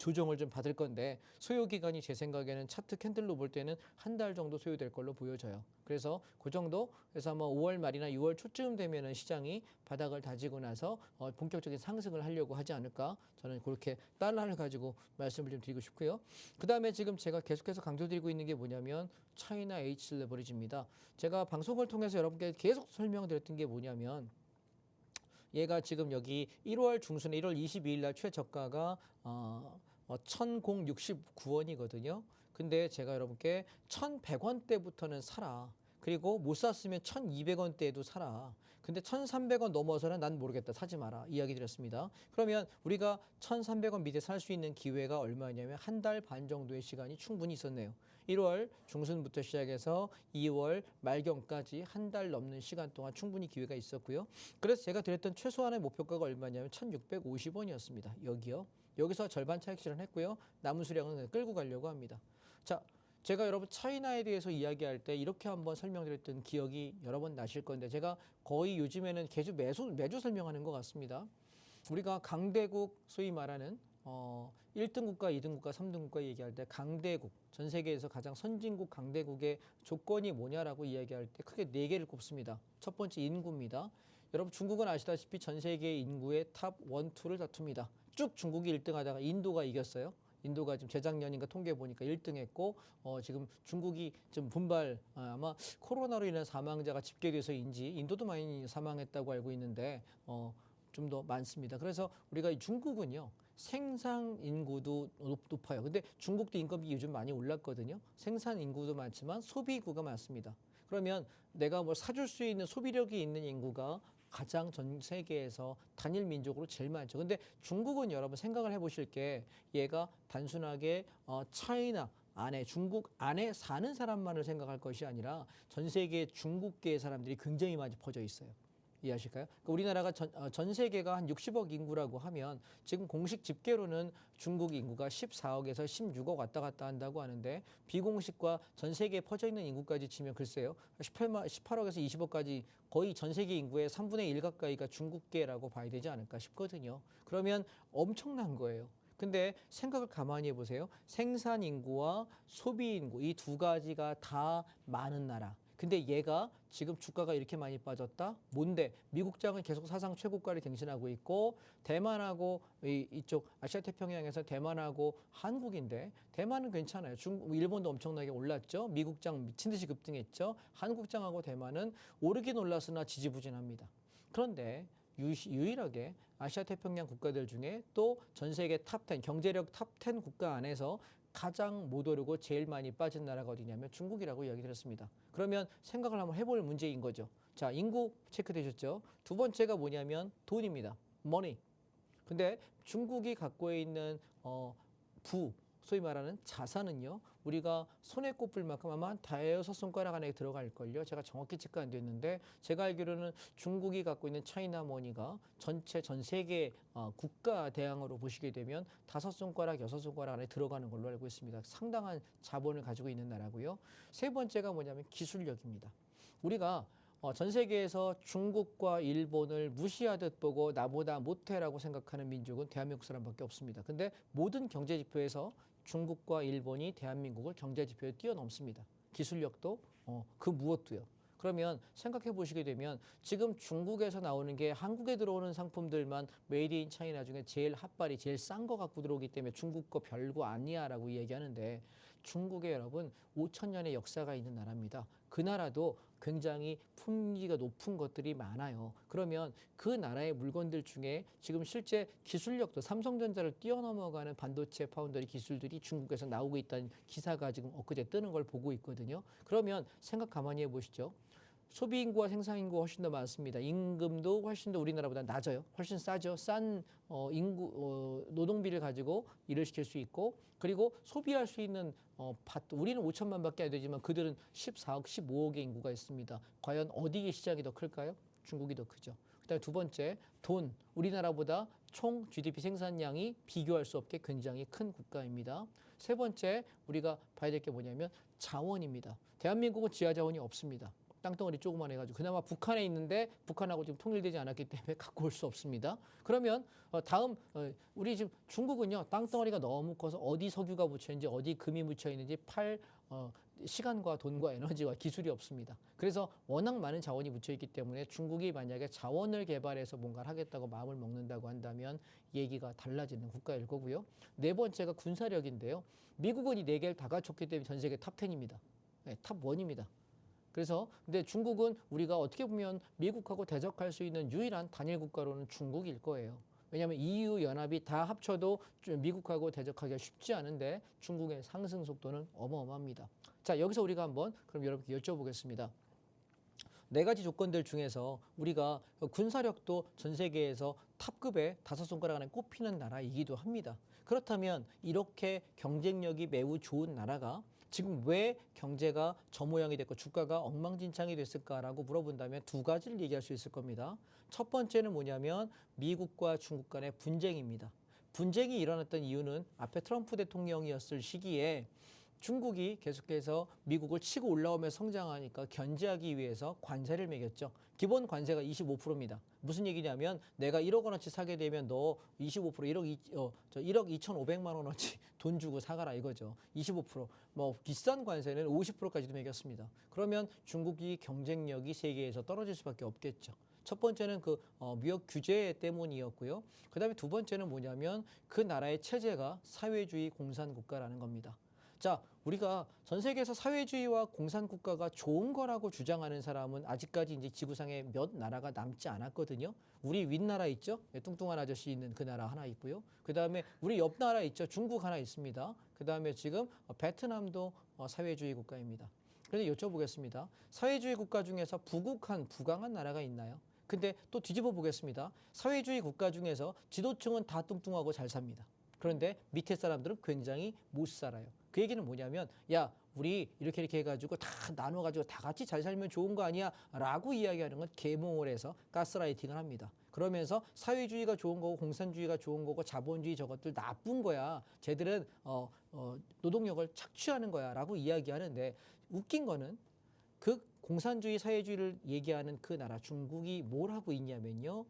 S2: 조정을 좀 받을 건데 소요 기간이 제 생각에는 차트 캔들로 볼 때는 한 달 정도 소요될 걸로 보여져요. 그래서 그 정도 해서 아마 5월 말이나 6월 초쯤 되면은 시장이 바닥을 다지고 나서 본격적인 상승을 하려고 하지 않을까 저는 그렇게 달러를 가지고 말씀을 좀 드리고 싶고요. 그다음에 지금 제가 계속해서 강조드리고 있는 게 뭐냐면 차이나 H 레버리지입니다. 제가 방송을 통해서 여러분께 계속 설명드렸던 게 뭐냐면 얘가 지금 여기 1월 중순에 1월 22일 날 최저가가 1,069원이거든요. 근데 제가 여러분께 1,100원대부터는 사라. 그리고 못 샀으면 1,200원대에도 사라. 근데 1,300원 넘어서는 난 모르겠다. 사지 마라. 이야기 드렸습니다. 그러면 우리가 1,300원 밑에 살 수 있는 기회가 얼마냐면 한 달 반 정도의 시간이 충분히 있었네요. 1월 중순부터 시작해서 2월 말경까지 한 달 넘는 시간 동안 충분히 기회가 있었고요. 그래서 제가 드렸던 최소한의 목표가가 얼마냐면 1,650원이었습니다. 여기요. 여기서 절반 차익 실현했고요. 남은 수량은 끌고 가려고 합니다. 자, 제가 여러분 차이나에 대해서 이야기할 때 이렇게 한번 설명드렸던 기억이 여러 번 나실 건데 제가 거의 요즘에는 매주 설명하는 것 같습니다. 우리가 강대국 소위 말하는 1등 국가, 2등 국가, 3등 국가 얘기할 때 강대국, 전 세계에서 가장 선진국 강대국의 조건이 뭐냐라고 이야기할 때 크게 4개를 꼽습니다. 첫 번째 인구입니다. 여러분 중국은 아시다시피 전 세계 인구의 탑 1, 2를 다툽니다. 쭉 중국이 1등 하다가 인도가 이겼어요. 인도가 지금 재작년인가 통계 보니까 1등했고 지금 중국이 좀 분발 아마 코로나로 인한 사망자가 집계돼서인지 인도도 많이 사망했다고 알고 있는데 좀 더 많습니다. 그래서 우리가 중국은요 생산 인구도 높아요. 근데 중국도 인건비 요즘 많이 올랐거든요. 생산 인구도 많지만 소비 인구가 많습니다. 그러면 내가 뭐 사줄 수 있는 소비력이 있는 인구가 가장 전 세계에서 단일 민족으로 제일 많죠. 근데 중국은 여러분 생각을 해보실 게 얘가 단순하게 차이나 안에 중국 안에 사는 사람만을 생각할 것이 아니라 전 세계 중국계의 사람들이 굉장히 많이 퍼져 있어요. 이해하실까요? 그러니까 우리나라가 전 세계가 한 60억 인구라고 하면 지금 공식 집계로는 중국 인구가 14억에서 16억 왔다 갔다 한다고 하는데 비공식과 전 세계에 퍼져 있는 인구까지 치면 글쎄요. 18억에서 20억까지 거의 전 세계 인구의 3분의 1 가까이가 중국계라고 봐야 되지 않을까 싶거든요. 그러면 엄청난 거예요. 근데 생각을 가만히 해보세요. 생산 인구와 소비 인구 이 두 가지가 다 많은 나라. 근데 얘가 지금 주가가 이렇게 많이 빠졌다? 뭔데? 미국장은 계속 사상 최고가를 갱신하고 있고 대만하고 이쪽 아시아 태평양에서 대만하고 한국인데 대만은 괜찮아요. 일본도 엄청나게 올랐죠. 미국장 미친 듯이 급등했죠. 한국장하고 대만은 오르긴 올랐으나 지지부진합니다. 그런데 유일하게 아시아 태평양 국가들 중에 또 전 세계 탑 10, 경제력 탑 10 국가 안에서 가장 못 오르고 제일 많이 빠진 나라가 어디냐면 중국이라고 이야기 드렸습니다. 그러면 생각을 한번 해볼 문제인 거죠. 자, 인구 체크되셨죠? 두 번째가 뭐냐면 돈입니다. money. 근데 중국이 갖고 있는 소위 말하는 자산은요. 우리가 손에 꼽을 만큼 아마 다여섯 손가락 안에 들어갈걸요. 제가 정확히 체크 안 됐는데 제가 알기로는 중국이 갖고 있는 차이나 머니가 전체 전 세계 국가 대항으로 보시게 되면 5손가락, 6손가락 안에 들어가는 걸로 알고 있습니다. 상당한 자본을 가지고 있는 나라고요. 세 번째가 뭐냐면 기술력입니다. 우리가 전 세계에서 중국과 일본을 무시하듯 보고 나보다 못해라고 생각하는 민족은 대한민국 사람밖에 없습니다. 근데 모든 경제 지표에서 중국과 일본이 대한민국을 경제 지표에 뛰어넘습니다. 기술력도 그 무엇도요. 그러면 생각해 보시게 되면 지금 중국에서 나오는 게 한국에 들어오는 상품들만 메이드 인 차이나 중에 제일 핫발이 제일 싼 거 갖고 들어오기 때문에 중국 거 별거 아니야라고 이야기하는데 중국에 여러분 5,000년의 역사가 있는 나라입니다. 그 나라도 굉장히 품위가 높은 것들이 많아요. 그러면 그 나라의 물건들 중에 지금 실제 기술력도 삼성전자를 뛰어넘어가는 반도체 파운더리 기술들이 중국에서 나오고 있다는 기사가 지금 엊그제 뜨는 걸 보고 있거든요. 그러면 생각 가만히 해보시죠. 소비 인구와 생산 인구가 훨씬 더 많습니다. 임금도 훨씬 더 우리나라보다 낮아요. 훨씬 싸죠. 싼 노동비를 가지고 일을 시킬 수 있고 그리고 소비할 수 있는 우리는 5천만밖에 안 되지만 그들은 14억, 15억의 인구가 있습니다. 과연 어디에 시장이 더 클까요? 중국이 더 크죠. 그다음에 두 번째, 돈. 우리나라보다 총 GDP 생산량이 비교할 수 없게 굉장히 큰 국가입니다. 세 번째, 우리가 봐야 될 게 뭐냐면 자원입니다. 대한민국은 지하 자원이 없습니다. 땅덩어리 조그만 해가지고 그나마 북한에 있는데 북한하고 지금 통일되지 않았기 때문에 갖고 올 수 없습니다. 그러면 다음 우리 지금 중국은요 땅덩어리가 너무 커서 어디 석유가 묻혀 있는지 어디 금이 묻혀 있는지 시간과 돈과 에너지와 기술이 없습니다. 그래서 워낙 많은 자원이 묻혀 있기 때문에 중국이 만약에 자원을 개발해서 뭔가를 하겠다고 마음을 먹는다고 한다면 얘기가 달라지는 국가일 거고요. 네 번째가 군사력인데요. 미국은 이 네 개를 다 갖췄기 때문에 전 세계 탑 10입니다. 네, 탑 1입니다. 그래서 근데 중국은 우리가 어떻게 보면 미국하고 대적할 수 있는 유일한 단일 국가로는 중국일 거예요. 왜냐하면 EU 연합이 다 합쳐도 미국하고 대적하기가 쉽지 않은데 중국의 상승 속도는 어마어마합니다. 자, 여기서 우리가 한번 그럼 여러분께 여쭤보겠습니다. 네 가지 조건들 중에서 우리가 군사력도 전 세계에서 탑급의 5손가락 안에 꼽히는 나라이기도 합니다. 그렇다면 이렇게 경쟁력이 매우 좋은 나라가 지금 왜 경제가 저 모양이 됐고 주가가 엉망진창이 됐을까라고 물어본다면 두 가지를 얘기할 수 있을 겁니다. 첫 번째는 뭐냐면 미국과 중국 간의 분쟁입니다. 분쟁이 일어났던 이유는 앞에 트럼프 대통령이었을 시기에 중국이 계속해서 미국을 치고 올라오며 성장하니까 견제하기 위해서 관세를 매겼죠. 기본 관세가 25%입니다. 무슨 얘기냐면 내가 1억 원어치 사게 되면 너 25% 1억 2,500만 원어치 돈 주고 사가라 이거죠. 25%. 뭐 비싼 관세는 50%까지도 매겼습니다. 그러면 중국이 경쟁력이 세계에서 떨어질 수밖에 없겠죠. 첫 번째는 무역 규제 때문이었고요. 그다음에 두 번째는 뭐냐면 그 나라의 체제가 사회주의 공산국가라는 겁니다. 자, 우리가 전 세계에서 사회주의와 공산국가가 좋은 거라고 주장하는 사람은 아직까지 이제 지구상에 몇 나라가 남지 않았거든요. 우리 윗나라 있죠? 뚱뚱한 아저씨 있는 그 나라 하나 있고요. 그 다음에 우리 옆 나라 있죠? 중국 하나 있습니다. 그 다음에 지금 베트남도 사회주의 국가입니다. 그런데 여쭤보겠습니다. 사회주의 국가 중에서 부강한 나라가 있나요? 근데 또 뒤집어 보겠습니다. 사회주의 국가 중에서 지도층은 다 뚱뚱하고 잘 삽니다. 그런데 밑에 사람들은 굉장히 못 살아요. 그 얘기는 뭐냐면 야 우리 이렇게 해가지고 다 나눠가지고 다 같이 잘 살면 좋은 거 아니야 라고 이야기하는 건 계몽을 해서 가스라이팅을 합니다. 그러면서 사회주의가 좋은 거고 공산주의가 좋은 거고 자본주의 저것들 나쁜 거야. 쟤들은 노동력을 착취하는 거야 라고 이야기하는데 웃긴 거는 그 공산주의 사회주의를 얘기하는 그 나라 중국이 뭘 하고 있냐면요.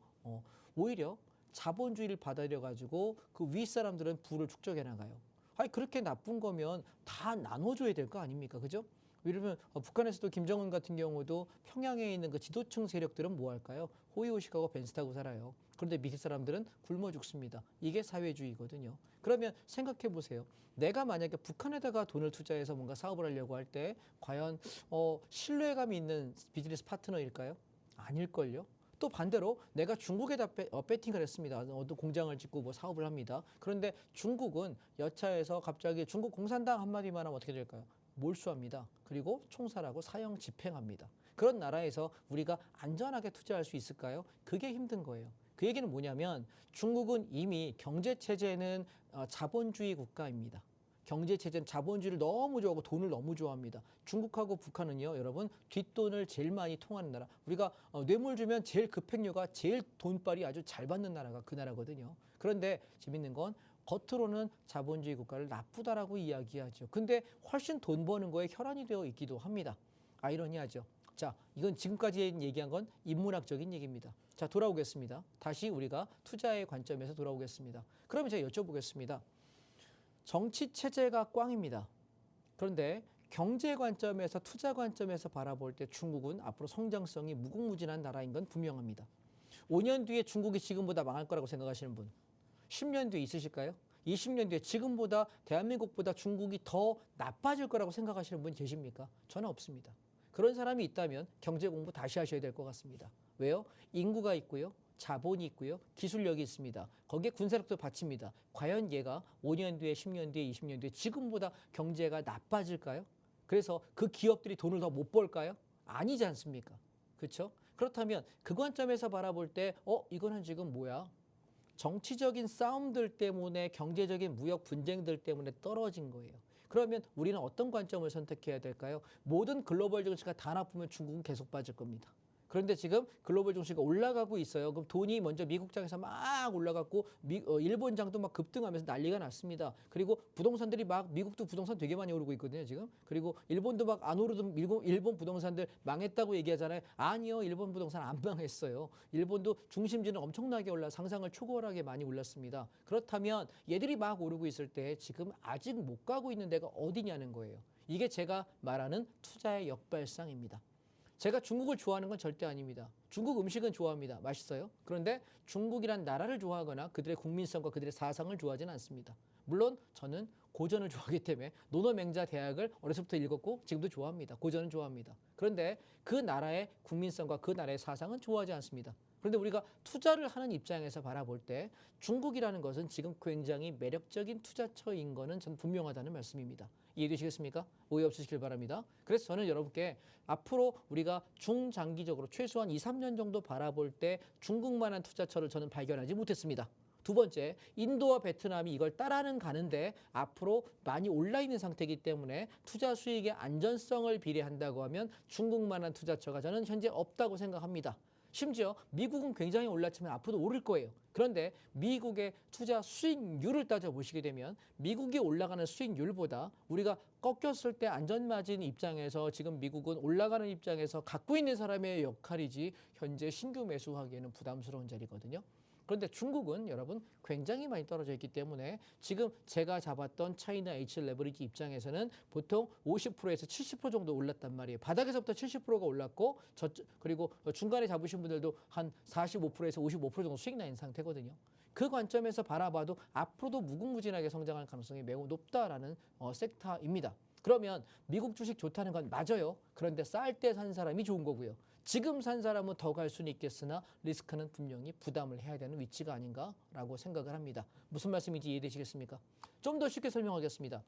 S2: 오히려 자본주의를 받아들여 가지고 그 윗사람들은 부를 축적해 나가요. 아니 그렇게 나쁜 거면 다 나눠줘야 될 거 아닙니까? 그죠? 예를 들면 북한에서도 김정은 같은 경우도 평양에 있는 그 지도층 세력들은 뭐 할까요? 호의호식하고 벤츠 타고 살아요. 그런데 밑에 사람들은 굶어 죽습니다. 이게 사회주의거든요. 그러면 생각해 보세요. 내가 만약에 북한에다가 돈을 투자해서 뭔가 사업을 하려고 할 때 과연 신뢰감이 있는 비즈니스 파트너일까요? 아닐걸요? 또 반대로 내가 중국에다 배팅을 했습니다. 어떤 공장을 짓고 뭐 사업을 합니다. 그런데 중국은 여차해서 갑자기 중국 공산당 한마디만 하면 어떻게 될까요? 몰수합니다. 그리고 총살하고 사형 집행합니다. 그런 나라에서 우리가 안전하게 투자할 수 있을까요? 그게 힘든 거예요. 그 얘기는 뭐냐면 중국은 이미 경제체제는 자본주의 국가입니다. 경제체제는 자본주의를 너무 좋아하고 돈을 너무 좋아합니다. 중국하고 북한은요, 여러분, 뒷돈을 제일 많이 통하는 나라. 우리가 뇌물 주면 제일 급행료가 제일 돈빨이 아주 잘 받는 나라가 그 나라거든요. 그런데 재밌는 건 겉으로는 자본주의 국가를 나쁘다라고 이야기하죠. 근데 훨씬 돈 버는 거에 혈안이 되어 있기도 합니다. 아이러니하죠. 자, 이건 지금까지 얘기한 건 인문학적인 얘기입니다. 자, 돌아오겠습니다. 다시 우리가 투자의 관점에서 돌아오겠습니다. 그러면 제가 여쭤보겠습니다. 정치 체제가 꽝입니다. 그런데 경제 관점에서 투자 관점에서 바라볼 때 중국은 앞으로 성장성이 무궁무진한 나라인 건 분명합니다. 5년 뒤에 중국이 지금보다 망할 거라고 생각하시는 분 10년 뒤에 있으실까요? 20년 뒤에 지금보다 대한민국보다 중국이 더 나빠질 거라고 생각하시는 분 계십니까? 저는 없습니다. 그런 사람이 있다면 경제 공부 다시 하셔야 될 것 같습니다. 왜요? 인구가 있고요. 자본이 있고요. 기술력이 있습니다. 거기에 군사력도 받칩니다. 과연 얘가 5년 뒤에 10년 뒤에 20년 뒤에 지금보다 경제가 나빠질까요? 그래서 그 기업들이 돈을 더 못 벌까요? 아니지 않습니까? 그렇죠? 그렇다면 그 관점에서 바라볼 때 이거는 지금 뭐야? 정치적인 싸움들 때문에 경제적인 무역 분쟁들 때문에 떨어진 거예요. 그러면 우리는 어떤 관점을 선택해야 될까요? 모든 글로벌 증시가 다 나쁘면 중국은 계속 빠질 겁니다. 그런데 지금 글로벌 증시가 올라가고 있어요. 그럼 돈이 먼저 미국장에서 막 올라갔고 일본장도 막 급등하면서 난리가 났습니다. 그리고 부동산들이 막 미국도 부동산 되게 많이 오르고 있거든요, 지금. 그리고 일본도 막 안 오르던 일본 부동산들 망했다고 얘기하잖아요. 아니요, 일본 부동산 안 망했어요. 일본도 중심지는 엄청나게 올라 상상을 초월하게 많이 올랐습니다. 그렇다면 얘들이 막 오르고 있을 때 지금 아직 못 가고 있는 데가 어디냐는 거예요. 이게 제가 말하는 투자의 역발상입니다. 제가 중국을 좋아하는 건 절대 아닙니다. 중국 음식은 좋아합니다. 맛있어요. 그런데 중국이란 나라를 좋아하거나 그들의 국민성과 그들의 사상을 좋아하지는 않습니다. 물론 저는 고전을 좋아하기 때문에 노노맹자 대학을 어려서부터 읽었고 지금도 좋아합니다. 고전은 좋아합니다. 그런데 그 나라의 국민성과 그 나라의 사상은 좋아하지 않습니다. 그런데 우리가 투자를 하는 입장에서 바라볼 때 중국이라는 것은 지금 굉장히 매력적인 투자처인 거는 전 분명하다는 말씀입니다. 이해되시겠습니까? 오해 없으시길 바랍니다. 그래서 저는 여러분께 앞으로 우리가 중장기적으로 최소한 2, 3년 정도 바라볼 때 중국만한 투자처를 저는 발견하지 못했습니다. 두 번째, 인도와 베트남이 이걸 따라는 가는데 앞으로 많이 올라 있는 상태이기 때문에 투자 수익의 안전성을 비례한다고 하면 중국만한 투자처가 저는 현재 없다고 생각합니다. 심지어 미국은 굉장히 올랐지만 앞으로도 오를 거예요. 그런데 미국의 투자 수익률을 따져보시게 되면 미국이 올라가는 수익률보다 우리가 꺾였을 때 안전마진 입장에서 지금 미국은 올라가는 입장에서 갖고 있는 사람의 역할이지 현재 신규 매수하기에는 부담스러운 자리거든요. 그런데 중국은 여러분 굉장히 많이 떨어져 있기 때문에 지금 제가 잡았던 차이나 H 레버리지 입장에서는 보통 50%에서 70% 정도 올랐단 말이에요. 바닥에서부터 70%가 올랐고 그리고 중간에 잡으신 분들도 한 45%에서 55% 정도 수익 나는 상태거든요. 그 관점에서 바라봐도 앞으로도 무궁무진하게 성장할 가능성이 매우 높다라는 섹터입니다. 그러면 미국 주식 좋다는 건 맞아요. 그런데 쌀 때 산 사람이 좋은 거고요. 지금 산 사람은 더 갈 수는 있겠으나 리스크는 분명히 부담을 해야 되는 위치가 아닌가라고 생각을 합니다. 무슨 말씀인지 이해되시겠습니까? 좀 더 쉽게 설명하겠습니다.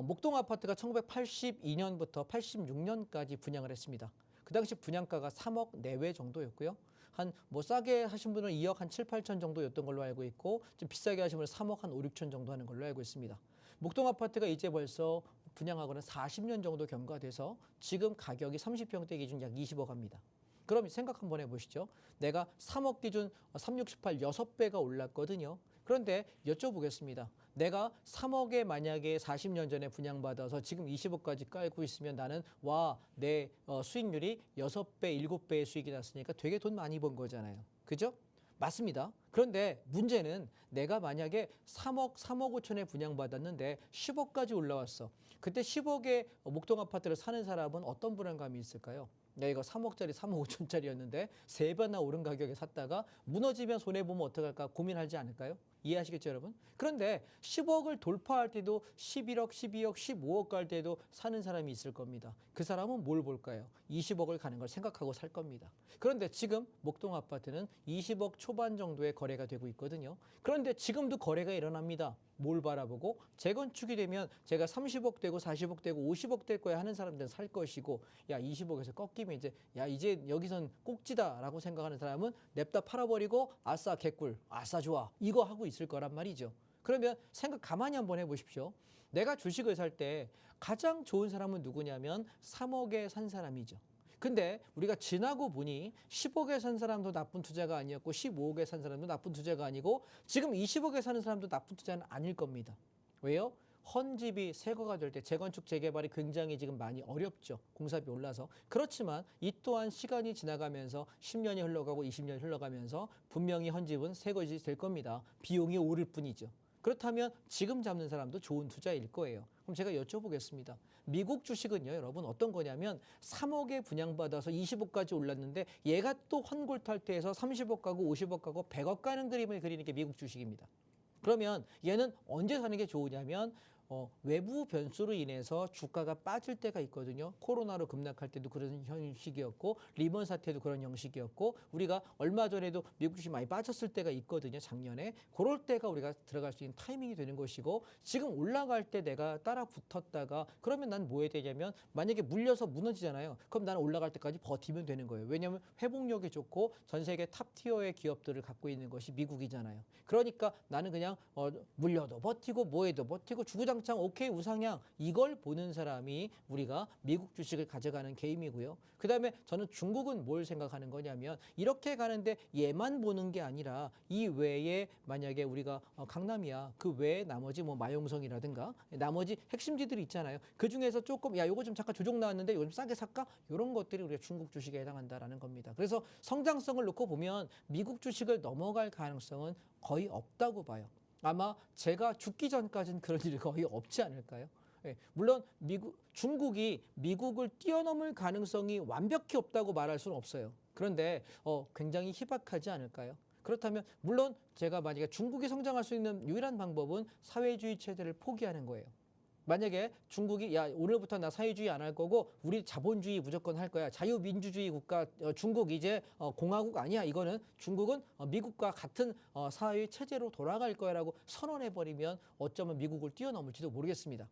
S2: 목동 아파트가 1982년부터 86년까지 분양을 했습니다. 그 당시 분양가가 3억 내외 정도였고요. 한 뭐 싸게 하신 분은 2억 한 7, 8천 정도였던 걸로 알고 있고 좀 비싸게 하신 분은 3억 한 5, 6천 정도 하는 걸로 알고 있습니다. 목동 아파트가 이제 벌써 분양하고는 40년 정도 경과돼서 지금 가격이 30평대 기준 약 20억 합니다. 그럼 생각 한번 해보시죠. 내가 3억 기준 3, 6, 18, 6배가 올랐거든요. 그런데 여쭤보겠습니다. 내가 3억에 만약에 40년 전에 분양받아서 지금 20억까지 깔고 있으면 나는 내 수익률이 6배, 7배의 수익이 났으니까 되게 돈 많이 번 거잖아요. 그죠? 맞습니다. 그런데 문제는 내가 만약에 3억 5천에 분양받았는데 10억까지 올라왔어. 그때 10억에 목동 아파트를 사는 사람은 어떤 불안감이 있을까요? 야, 이거 3억짜리 3억 5천짜리였는데 3배나 오른 가격에 샀다가 무너지면 손해보면 어떡할까 고민하지 않을까요? 이해하시겠죠, 여러분? 그런데 10억을 돌파할 때도 11억, 12억, 15억 갈 때도 사는 사람이 있을 겁니다. 그 사람은 뭘 볼까요? 20억을 가는 걸 생각하고 살 겁니다. 그런데 지금 목동 아파트는 20억 초반 정도의 거래가 되고 있거든요. 그런데 지금도 거래가 일어납니다. 뭘 바라보고 재건축이 되면 제가 30억 되고 40억 되고 50억 될 거야 하는 사람들은 살 것이고 야 20억에서 꺾이면 이제 여기선 꼭지다라고 생각하는 사람은 냅다 팔아버리고 아싸 개꿀 아싸 좋아 이거 하고 있을 거란 말이죠. 그러면 생각 가만히 한번 해보십시오. 내가 주식을 살 때 가장 좋은 사람은 누구냐면 3억에 산 사람이죠. 근데 우리가 지나고 보니 10억에 산 사람도 나쁜 투자가 아니었고 15억에 산 사람도 나쁜 투자가 아니고 지금 20억에 사는 사람도 나쁜 투자는 아닐 겁니다. 왜요? 헌집이 새거가 될 때 재건축 재개발이 굉장히 지금 많이 어렵죠. 공사비 올라서. 그렇지만 이 또한 시간이 지나가면서 10년이 흘러가고 20년이 흘러가면서 분명히 헌집은 새것이 될 겁니다. 비용이 오를 뿐이죠. 그렇다면 지금 잡는 사람도 좋은 투자일 거예요. 그럼 제가 여쭤보겠습니다. 미국 주식은요, 여러분 어떤 거냐면 3억에 분양받아서 20억까지 올랐는데 얘가 또 환골탈태해서 30억 가고 50억 가고 100억 가는 그림을 그리는 게 미국 주식입니다. 그러면 얘는 언제 사는 게 좋으냐면 외부 변수로 인해서 주가가 빠질 때가 있거든요. 코로나로 급락할 때도 그런 형식이었고 리먼 사태도 그런 형식이었고 우리가 얼마 전에도 미국 주식이 많이 빠졌을 때가 있거든요. 작년에. 그럴 때가 우리가 들어갈 수 있는 타이밍이 되는 것이고 지금 올라갈 때 내가 따라 붙었다가 그러면 난 뭐 해야 되냐면 만약에 물려서 무너지잖아요. 그럼 나는 올라갈 때까지 버티면 되는 거예요. 왜냐하면 회복력이 좋고 전 세계 탑티어의 기업들을 갖고 있는 것이 미국이잖아요. 그러니까 나는 그냥 물려도 버티고 뭐해도 버티고 주구장 주구장창 오케이 우상향 이걸 보는 사람이 우리가 미국 주식을 가져가는 게임이고요. 그다음에 저는 중국은 뭘 생각하는 거냐면 이렇게 가는데 얘만 보는 게 아니라 이 외에 만약에 우리가 강남이야. 그 외에 나머지 뭐 마용성이라든가 나머지 핵심지들이 있잖아요. 그중에서 조금 야 요거 좀 잠깐 조정 나왔는데 이거 좀 싸게 살까? 이런 것들이 우리가 중국 주식에 해당한다라는 겁니다. 그래서 성장성을 놓고 보면 미국 주식을 넘어갈 가능성은 거의 없다고 봐요. 아마 제가 죽기 전까지는 그런 일이 거의 없지 않을까요? 예, 물론 중국이 미국을 뛰어넘을 가능성이 완벽히 없다고 말할 수는 없어요. 그런데 굉장히 희박하지 않을까요? 그렇다면 물론 제가 만약에 중국이 성장할 수 있는 유일한 방법은 사회주의 체제를 포기하는 거예요. 만약에 중국이 야 오늘부터 나 사회주의 안 할 거고 우리 자본주의 무조건 할 거야. 자유민주주의 국가 중국 이제 공화국 아니야. 이거는 중국은 미국과 같은 사회 체제로 돌아갈 거야라고 선언해 버리면 어쩌면 미국을 뛰어넘을지도 모르겠습니다.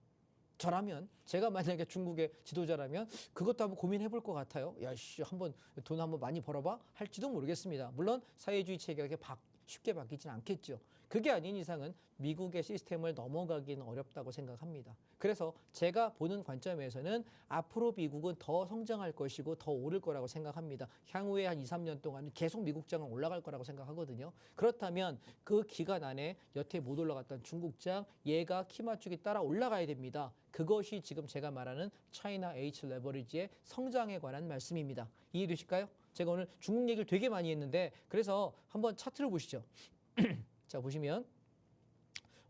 S2: 저라면 제가 만약에 중국의 지도자라면 그것도 한번 고민해 볼 것 같아요. 야씨 한번 돈 한번 많이 벌어봐 할지도 모르겠습니다. 물론 사회주의 체계가 쉽게 바뀌지는 않겠죠. 그게 아닌 이상은 미국의 시스템을 넘어가기는 어렵다고 생각합니다. 그래서 제가 보는 관점에서는 앞으로 미국은 더 성장할 것이고 더 오를 거라고 생각합니다. 향후에 한 2, 3년 동안은 계속 미국장은 올라갈 거라고 생각하거든요. 그렇다면 그 기간 안에 여태 못 올라갔던 중국장 얘가 키 맞추기 따라 올라가야 됩니다. 그것이 지금 제가 말하는 차이나 H 레버리지의 성장에 관한 말씀입니다. 이해되실까요? 제가 오늘 중국 얘기를 되게 많이 했는데 그래서 한번 차트를 보시죠. 자 보시면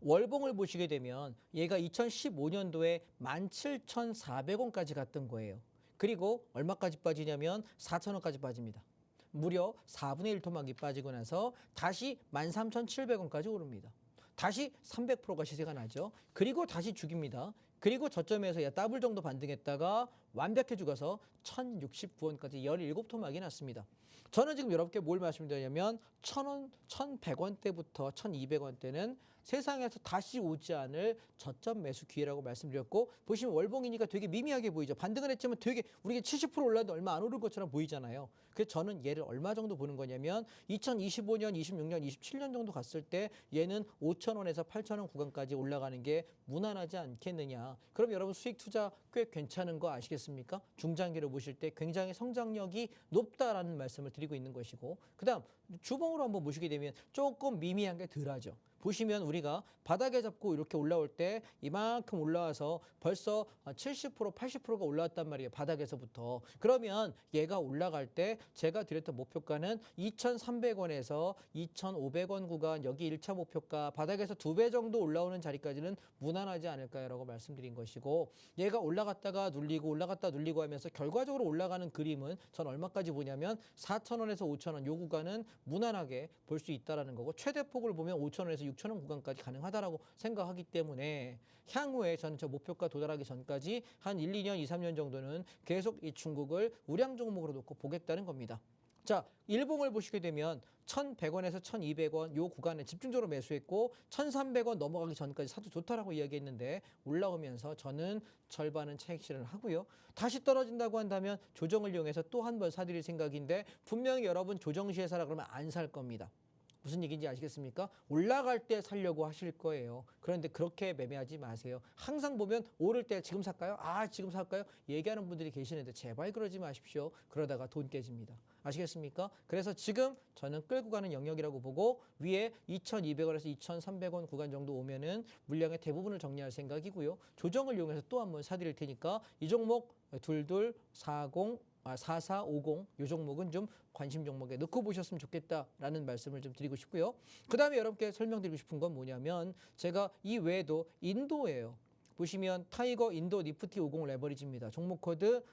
S2: 월봉을 보시게 되면 얘가 2015년도에 17,400원까지 갔던 거예요. 그리고 얼마까지 빠지냐면 4,000원까지 빠집니다. 무려 4분의 1 토막이 빠지고 나서 다시 13,700원까지 오릅니다. 다시 300%가 시세가 나죠. 그리고 다시 죽입니다. 그리고 저점에서 더블 정도 반등했다가 완벽해 죽어서 1,069원까지 17토막이 났습니다. 저는 지금 여러분께 뭘 말씀드리냐면 1,000원, 1,100원대부터 1,200원대는 세상에서 다시 오지 않을 저점 매수 기회라고 말씀드렸고 보시면 월봉이니까 되게 미미하게 보이죠. 반등을 했지만 되게 우리가 70% 올랐는데 얼마 안 오를 것처럼 보이잖아요. 그래서 저는 얘를 얼마 정도 보는 거냐면 2025년, 26년, 27년 정도 갔을 때 얘는 5,000원에서 8,000원 구간까지 올라가는 게 무난하지 않겠느냐. 그럼 여러분 수익 투자 꽤 괜찮은 거 아시겠습니까? 중장기로 보실 때 굉장히 성장력이 높다라는 말씀을 드리고 있는 것이고 그다음 주봉으로 한번 보시게 되면 조금 미미한 게 덜하죠. 보시면 우리가 바닥에 잡고 이렇게 올라올 때 이만큼 올라와서 벌써 70%, 80%가 올라왔단 말이에요. 바닥에서부터. 그러면 얘가 올라갈 때 제가 드렸던 목표가는 2,300원에서 2,500원 구간 여기 1차 목표가 바닥에서 2배 정도 올라오는 자리까지는 무난하지 않을까라고 말씀드린 것이고 얘가 올라갔다가 눌리고 올라갔다 눌리고 하면서 결과적으로 올라가는 그림은 전 얼마까지 보냐면 4,000원에서 5,000원 요 구간은 무난하게 볼 수 있다라는 거고 최대폭을 보면 5,000원에서 6,000원 구간까지 가능하다라고 생각하기 때문에 향후에 저는 저 목표가 도달하기 전까지 한 1, 2년, 2, 3년 정도는 계속 이 중국을 우량 종목으로 놓고 보겠다는 겁니다. 자, 일봉을 보시게 되면 1,100원에서 1,200원 요 구간에 집중적으로 매수했고 1,300원 넘어가기 전까지 사도 좋다라고 이야기했는데 올라오면서 저는 절반은 차익 실현을 하고요. 다시 떨어진다고 한다면 조정을 이용해서 또 한 번 사드릴 생각인데 분명히 여러분 조정 시에 사라 그러면 안 살 겁니다. 무슨 얘기인지 아시겠습니까? 올라갈 때 살려고 하실 거예요. 그런데 그렇게 매매하지 마세요. 항상 보면 오를 때 지금 살까요? 아 지금 살까요? 얘기하는 분들이 계시는데 제발 그러지 마십시오. 그러다가 돈 깨집니다. 아시겠습니까? 그래서 지금 저는 끌고 가는 영역이라고 보고 위에 2,200원에서 2,300원 구간 정도 오면은 물량의 대부분을 정리할 생각이고요. 조정을 이용해서 또 한번 사드릴 테니까 이 종목 4450 이 종목은 좀 관심 종목에 넣고 보셨으면 좋겠다라는 말씀을 좀 드리고 싶고요. 그 다음에 여러분께 설명드리고 싶은 건 뭐냐면 제가 이 외에도 인도예요. 보시면 타이거 인도 니프티 50 레버리지입니다. 종목 코드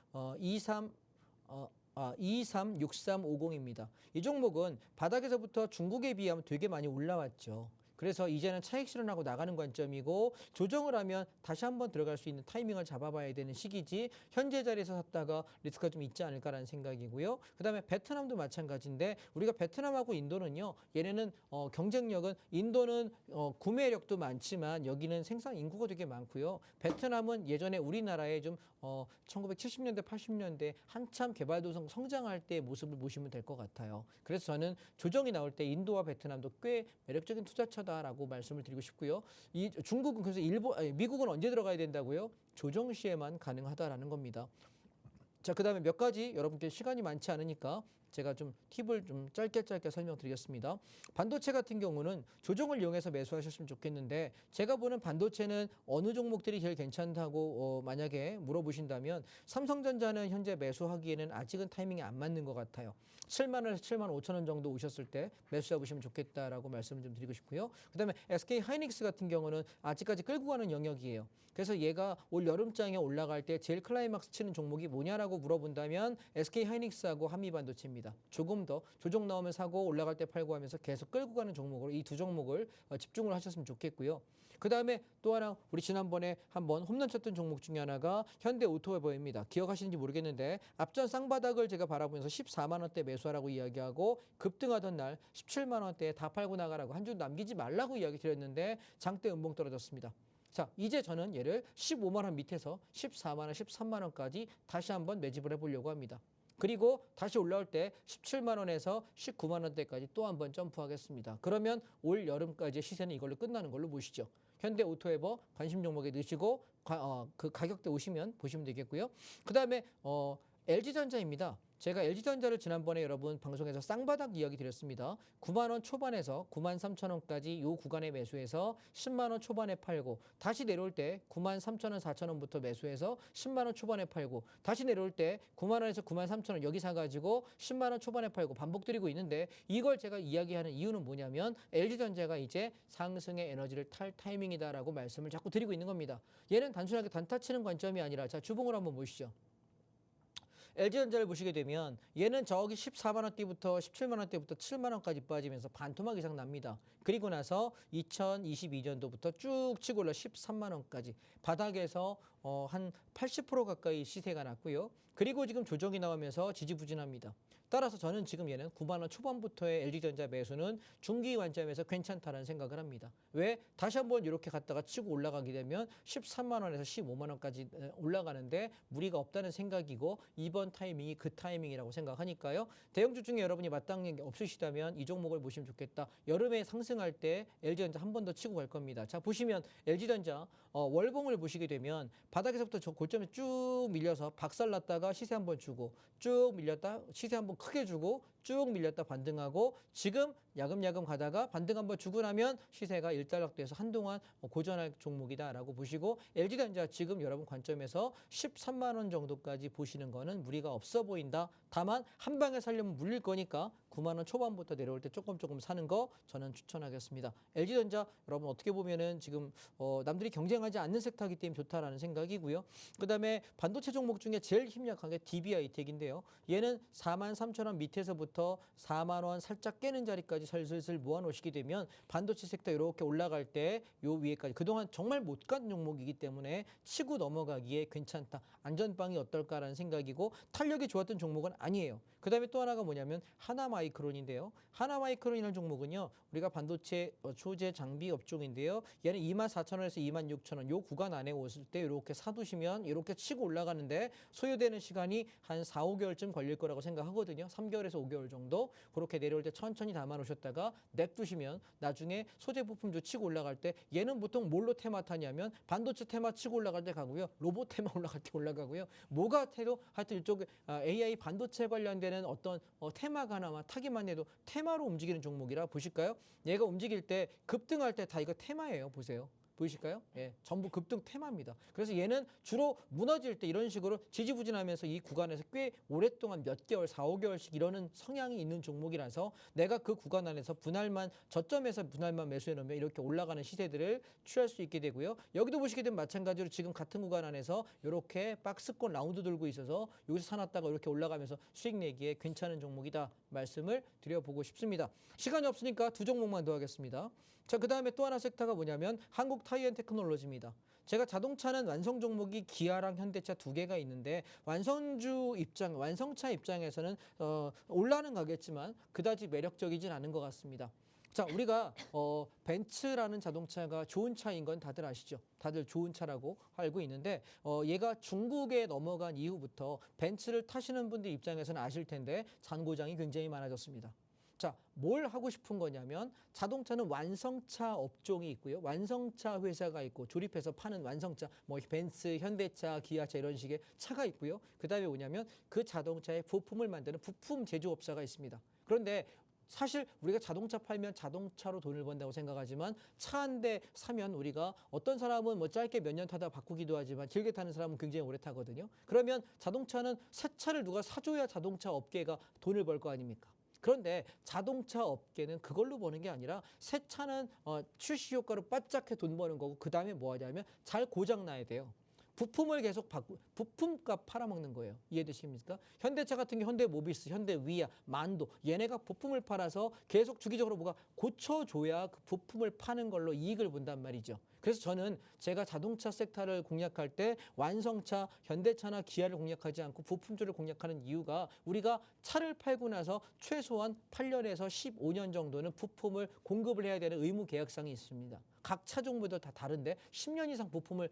S2: 236350입니다. 이 종목은 바닥에서부터 중국에 비하면 되게 많이 올라왔죠. 그래서 이제는 차익 실현하고 나가는 관점이고 조정을 하면 다시 한번 들어갈 수 있는 타이밍을 잡아봐야 되는 시기지 현재 자리에서 샀다가 리스크가 좀 있지 않을까라는 생각이고요. 그다음에 베트남도 마찬가지인데 우리가 베트남하고 인도는요. 얘네는 경쟁력은 인도는 구매력도 많지만 여기는 생산 인구가 되게 많고요. 베트남은 예전에 우리나라에 좀 1970년대 80년대 한참 개발도상 성장할 때의 모습을 보시면 될 것 같아요. 그래서 저는 조정이 나올 때 인도와 베트남도 꽤 매력적인 투자처다 가능하다라고 말씀을 드리고 싶고요. 이 중국은 그래서 미국은 언제 들어가야 된다고요? 조정 시에만 가능하다라는 겁니다. 자, 그다음에 몇 가지 여러분께 시간이 많지 않으니까 제가 좀 팁을 좀 짧게 설명드리겠습니다. 반도체 같은 경우는 조정을 이용해서 매수하셨으면 좋겠는데 제가 보는 반도체는 어느 종목들이 제일 괜찮다고 만약에 물어보신다면 삼성전자는 현재 매수하기에는 아직은 타이밍이 안 맞는 것 같아요. 7만 원에서 7만 5천 원 정도 오셨을 때 매수해 보시면 좋겠다라고 말씀을 좀 드리고 싶고요. 그다음에 SK 하이닉스 같은 경우는 아직까지 끌고 가는 영역이에요. 그래서 얘가 올 여름장에 올라갈 때 제일 클라이막스 치는 종목이 뭐냐라고 물어본다면 SK 하이닉스하고 한미반도체입니다. 조금 더 조정 나오면 사고 올라갈 때 팔고 하면서 계속 끌고 가는 종목으로 이 두 종목을 집중을 하셨으면 좋겠고요. 그다음에 또 하나 우리 지난번에 한번 홈런 쳤던 종목 중에 하나가 현대오토웨버입니다. 기억하시는지 모르겠는데 앞전 쌍바닥을 제가 바라보면서 14만 원대 매수하라고 이야기하고 급등하던 날 17만 원대에 다 팔고 나가라고 한 주 남기지 말라고 이야기 드렸는데 장대 음봉 떨어졌습니다. 자, 이제 저는 얘를 15만 원 밑에서 14만 원, 13만 원까지 다시 한번 매집을 해보려고 합니다. 그리고 다시 올라올 때 17만 원에서 19만 원대까지 또 한번 점프하겠습니다. 그러면 올 여름까지 시세는 이걸로 끝나는 걸로 보시죠. 현대오토웨버 관심 종목에 넣으시고 그 가격대 오시면 보시면 되겠고요. 그다음에 LG전자입니다. 제가 LG전자를 지난번에 여러분 방송에서 쌍바닥 이야기 드렸습니다. 9만 원 초반에서 9만 3천 원까지 이 구간에 매수해서 10만 원 초반에 팔고 다시 내려올 때 9만 3천 원 4천 원부터 매수해서 10만 원 초반에 팔고 다시 내려올 때 9만 원에서 9만 3천 원 여기 사가지고 10만 원 초반에 팔고 반복드리고 있는데 이걸 제가 이야기하는 이유는 뭐냐면 LG전자가 이제 상승의 에너지를 탈 타이밍이다라고 말씀을 자꾸 드리고 있는 겁니다. 얘는 단순하게 단타 치는 관점이 아니라 자 주봉을 한번 보시죠. LG전자를 보시게 되면 얘는 저기 14만 원대부터 17만 원대부터 7만 원까지 빠지면서 반토막 이상 납니다. 그리고 나서 2022년도부터 쭉 치고 올라 13만 원까지 바닥에서 한 80% 가까이 시세가 났고요. 그리고 지금 조정이 나오면서 지지부진합니다. 따라서 저는 지금 얘는 9만 원 초반부터의 LG전자 매수는 중기 관점에서 괜찮다는 생각을 합니다. 왜? 다시 한번 이렇게 갔다가 치고 올라가게 되면 13만 원에서 15만 원까지 올라가는데 무리가 없다는 생각이고 이번 타이밍이 그 타이밍이라고 생각하니까요. 대형주 중에 여러분이 마땅한 게 없으시다면 이 종목을 보시면 좋겠다. 여름에 상승할 때 LG전자 한 번 더 치고 갈 겁니다. 자, 보시면 LG전자 월봉을 보시게 되면 바닥에서부터 저 고점에 쭉 밀려서 박살났다가 시세 한번 주고 쭉 밀렸다 시세 한번 크게 주고 쭉 밀렸다 반등하고 지금 야금야금 가다가 반등 한번 주고 나면 시세가 일단락돼서 한동안 고전할 종목이다라고 보시고 LG전자 지금 여러분 관점에서 13만 원 정도까지 보시는 거는 무리가 없어 보인다. 다만 한 방에 살려면 물릴 거니까 9만 원 초반부터 내려올 때 조금 사는 거 저는 추천하겠습니다. LG전자 여러분 어떻게 보면은 지금 남들이 경쟁하지 않는 섹터이기 때문에 좋다라는 생각이고요. 그다음에 반도체 종목 중에 제일 힘약한 게 DB하이텍인데요. 얘는 4만 3천 원 밑에서부터 4만 원 살짝 깨는 자리까지 슬슬 모아놓으시게 되면 반도체 섹터 이렇게 올라갈 때 요 위에까지 그동안 정말 못 간 종목이기 때문에 치고 넘어가기에 괜찮다. 안전빵이 어떨까라는 생각이고 탄력이 좋았던 종목은 아니에요. 그다음에 또 하나가 뭐냐면 하나마이크론인데요. 하나마이크론이라는 종목은요. 우리가 반도체 소재 장비 업종인데요. 얘는 24,000원에서 26,000원 요 구간 안에 오실 때 이렇게 사두시면 이렇게 치고 올라가는데 소요되는 시간이 한 4, 5개월쯤 걸릴 거라고 생각하거든요. 3개월에서 5개월 정도 그렇게 내려올 때 천천히 담아 놓으셨다가 냅두시면 나중에 소재 부품도 치고 올라갈 때 얘는 보통 뭘로 테마 타냐면 반도체 테마 치고 올라갈 때 가고요. 로봇 테마 올라갈 때 올라가고요. 뭐가 태도 하여튼 이쪽에 AI 반도체 관련되는 어떤 테마가 하나만 타기만 해도 테마로 움직이는 종목이라 보실까요? 얘가 움직일 때 급등할 때 다 이거 테마예요. 보세요. 보이실까요? 예, 전부 급등 테마입니다. 그래서 얘는 주로 무너질 때 이런 식으로 지지부진하면서 이 구간에서 꽤 오랫동안 몇 개월, 4, 5개월씩 이러는 성향이 있는 종목이라서 내가 그 구간 안에서 저점에서 분할만 매수해 놓으면 이렇게 올라가는 시세들을 취할 수 있게 되고요. 여기도 보시게 되면 마찬가지로 지금 같은 구간 안에서 이렇게 박스권 라운드 돌고 있어서 여기서 사놨다가 이렇게 올라가면서 수익 내기에 괜찮은 종목이다 말씀을 드려보고 싶습니다. 시간이 없으니까 두 종목만 더 하겠습니다. 자, 그 다음에 또 하나 섹터가 뭐냐면 한국 타이앤테크놀로지입니다. 제가 자동차는 완성 종목이 기아랑 현대차 두 개가 있는데 완성차 입장에서는 올라는 가겠지만 그다지 매력적이진 않은 것 같습니다. 자, 우리가 벤츠라는 자동차가 좋은 차인 건 다들 아시죠? 다들 좋은 차라고 알고 있는데 얘가 중국에 넘어간 이후부터 벤츠를 타시는 분들 입장에서는 아실 텐데 잔고장이 굉장히 많아졌습니다. 자, 뭘 하고 싶은 거냐면 자동차는 완성차 업종이 있고요. 완성차 회사가 있고 조립해서 파는 완성차, 뭐 벤츠, 현대차, 기아차 이런 식의 차가 있고요. 그다음에 뭐냐면 그 자동차의 부품을 만드는 부품 제조업자가 있습니다. 그런데 사실 우리가 자동차 팔면 자동차로 돈을 번다고 생각하지만 차 한 대 사면 우리가 어떤 사람은 뭐 짧게 몇 년 타다 바꾸기도 하지만 길게 타는 사람은 굉장히 오래 타거든요. 그러면 자동차는 새 차를 누가 사줘야 자동차 업계가 돈을 벌 거 아닙니까? 그런데 자동차 업계는 그걸로 버는 게 아니라 새 차는 출시 효과로 바짝해 돈 버는 거고 그다음에 뭐 하냐면 잘 고장 나야 돼요. 부품을 계속 부품값 팔아먹는 거예요. 이해되십니까? 현대차 같은 게 현대모비스, 현대위아, 만도 얘네가 부품을 팔아서 계속 주기적으로 뭐가 고쳐줘야 그 부품을 파는 걸로 이익을 본단 말이죠. 그래서 저는 제가 자동차 섹터를 공략할 때 완성차, 현대차나 기아를 공략하지 않고 부품주를 공략하는 이유가 우리가 차를 팔고 나서 최소한 8년에서 15년 정도는 부품을 공급을 해야 되는 의무 계약상이 있습니다. 각 차 종류도 다 다른데 10년 이상 부품을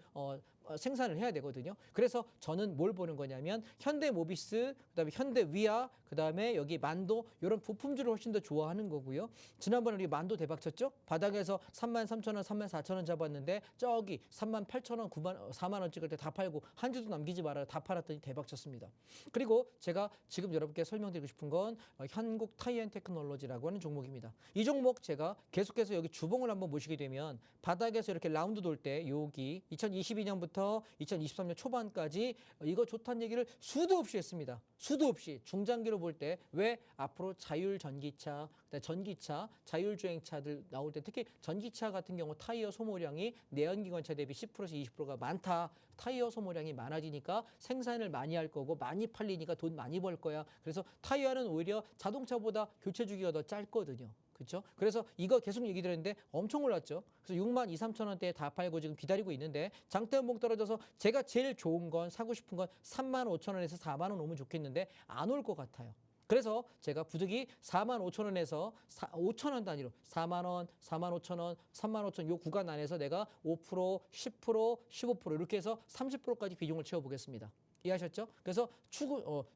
S2: 생산을 해야 되거든요. 그래서 저는 뭘 보는 거냐면 현대모비스, 그다음에 현대위아, 그다음에 여기 만도 이런 부품주를 훨씬 더 좋아하는 거고요. 지난번에 우리 만도 대박 쳤죠? 바닥에서 33,000원, 34,000원 잡았는데 저기 38,000원, 4만 원 찍을 때 다 팔고 한 주도 남기지 말아요. 다 팔았더니 대박 쳤습니다. 그리고 제가 지금 여러분께 설명드리고 싶은 건 한국 타이앤테크놀로지라고 하는 종목입니다. 이 종목 제가 계속해서 여기 주봉을 한번 보시게 되면 바닥에서 이렇게 라운드 돌 때 여기 2022년부터 2023년 초반까지 이거 좋다는 얘기를 수도 없이 했습니다. 수도 없이 중장기로 볼 때 왜 앞으로 자율 전기차, 전기차, 자율주행차들 나올 때 특히 전기차 같은 경우 타이어 소모량이 내연기관차 대비 10%에서 20%가 많다. 타이어 소모량이 많아지니까 생산을 많이 할 거고 많이 팔리니까 돈 많이 벌 거야. 그래서 타이어는 오히려 자동차보다 교체 주기가 더 짧거든요. 그렇죠? 그래서 이거 계속 얘기 드렸는데 엄청 올랐죠. 그래서 6만 2, 3천 원대에 다 팔고 지금 기다리고 있는데 장대 연봉 떨어져서 제가 제일 좋은 건 사고 싶은 건 3만 5천 원에서 4만 원 오면 좋겠는데 안 올 것 같아요. 그래서 제가 부득이 4만 5천 원에서 5천 원 단위로 4만 원, 4만 5천 원, 3만 5천 요 구간 안에서 내가 5%, 10%, 15% 이렇게 해서 30%까지 비중을 채워보겠습니다. 이해하셨죠? 그래서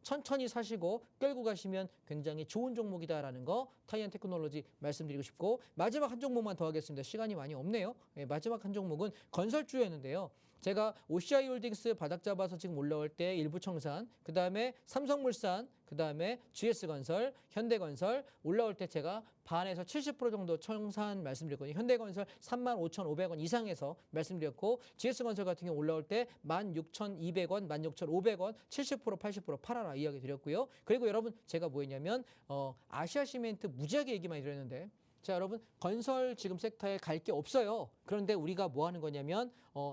S2: 천천히 사시고 끌고 가시면 굉장히 좋은 종목이다라는 거 타이앤테크놀로지 말씀드리고 싶고 마지막 한 종목만 더 하겠습니다. 시간이 많이 없네요. 마지막 한 종목은 건설주였는데요. 제가 OCI홀딩스 바닥 잡아서 지금 올라올 때 일부청산, 그다음에 삼성물산, 그다음에 GS건설, 현대건설 올라올 때 제가 반에서 70% 정도 청산 말씀드렸거든요. 현대건설 35,500원 이상에서 말씀드렸고 GS건설 같은 경우 올라올 때 16,200원, 16,500원 70% 80% 팔아라 이야기 드렸고요. 그리고 여러분 제가 뭐 했냐면 아시아시멘트 무지하게 얘기 많이 드렸는데 자, 여러분 건설 지금 섹터에 갈 게 없어요. 그런데 우리가 뭐 하는 거냐면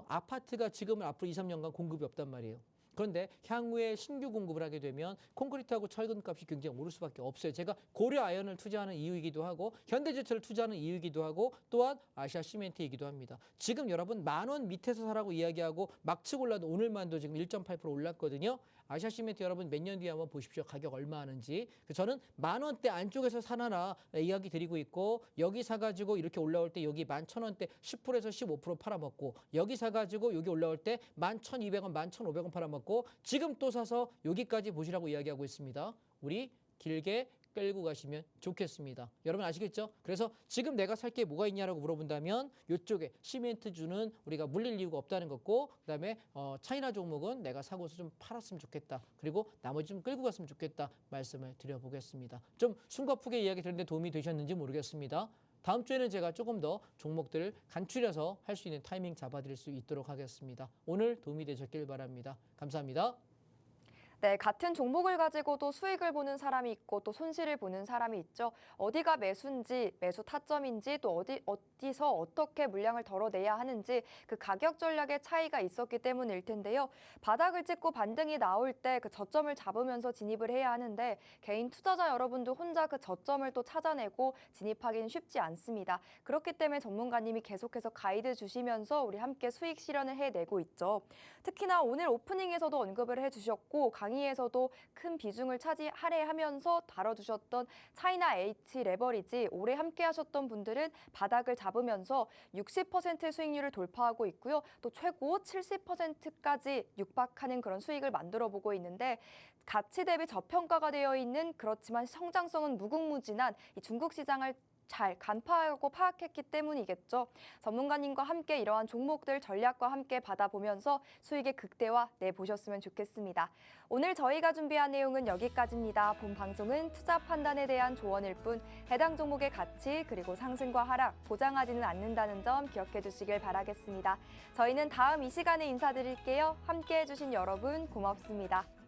S2: 아파트가 지금은 앞으로 2, 3년간 공급이 없단 말이에요. 그런데 향후에 신규 공급을 하게 되면 콘크리트하고 철근 값이 굉장히 오를 수밖에 없어요. 제가 고려 아연을 투자하는 이유이기도 하고 현대제철을 투자하는 이유이기도 하고 또한 아시아 시멘트이기도 합니다. 지금 여러분 10,000원 밑에서 사라고 이야기하고 막 치고 올라도 오늘만도 지금 1.8% 올랐거든요. 아시아 시멘트 여러분 몇 년 뒤에 한번 보십시오. 가격 얼마 하는지. 저는 10,000원대 안쪽에서 사놔라 이야기 드리고 있고 여기 사가지고 이렇게 올라올 때 여기 11,000원대 10%에서 15% 팔아먹고 여기 사가지고 여기 올라올 때 11,200원, 11,500원 팔아먹고 지금 또 사서 여기까지 보시라고 이야기하고 있습니다. 우리 길게 끌고 가시면 좋겠습니다. 여러분 아시겠죠? 그래서 지금 내가 살 게 뭐가 있냐라고 물어본다면 이쪽에 시멘트주는 우리가 물릴 이유가 없다는 거고 그다음에 차이나 종목은 내가 사고서 좀 팔았으면 좋겠다. 그리고 나머지 좀 끌고 갔으면 좋겠다 말씀을 드려보겠습니다. 좀 숨가쁘게 이야기 드렸는데 도움이 되셨는지 모르겠습니다. 다음 주에는 제가 조금 더 종목들을 간추려서 할 수 있는 타이밍 잡아드릴 수 있도록 하겠습니다. 오늘 도움이 되셨길 바랍니다. 감사합니다.
S1: 네, 같은 종목을 가지고도 수익을 보는 사람이 있고 또 손실을 보는 사람이 있죠. 어디가 매수인지, 매수 타점인지 또 어디서 어떻게 물량을 덜어내야 하는지 그 가격 전략의 차이가 있었기 때문일 텐데요. 바닥을 찍고 반등이 나올 때 그 저점을 잡으면서 진입을 해야 하는데 개인 투자자 여러분도 혼자 그 저점을 또 찾아내고 진입하기는 쉽지 않습니다. 그렇기 때문에 전문가님이 계속해서 가이드 주시면서 우리 함께 수익 실현을 해내고 있죠. 특히나 오늘 오프닝에서도 언급을 해주셨고 강의에서도 큰 비중을 할애하면서 다뤄주셨던 차이나 H 레버리지 올해 함께 하셨던 분들은 바닥을 잡아 잡으면서 60% 수익률을 돌파하고 있고요. 또 최고 70%까지 육박하는 그런 수익을 만들어 보고 있는데 가치 대비 저평가가 되어 있는 그렇지만 성장성은 무궁무진한 이 중국 시장을 잘 간파하고 파악했기 때문이겠죠. 전문가님과 함께 이러한 종목들 전략과 함께 받아보면서 수익의 극대화 내보셨으면 좋겠습니다. 오늘 저희가 준비한 내용은 여기까지입니다. 본 방송은 투자 판단에 대한 조언일 뿐 해당 종목의 가치 그리고 상승과 하락 보장하지는 않는다는 점 기억해 주시길 바라겠습니다. 저희는 다음 이 시간에 인사드릴게요. 함께해 주신 여러분 고맙습니다.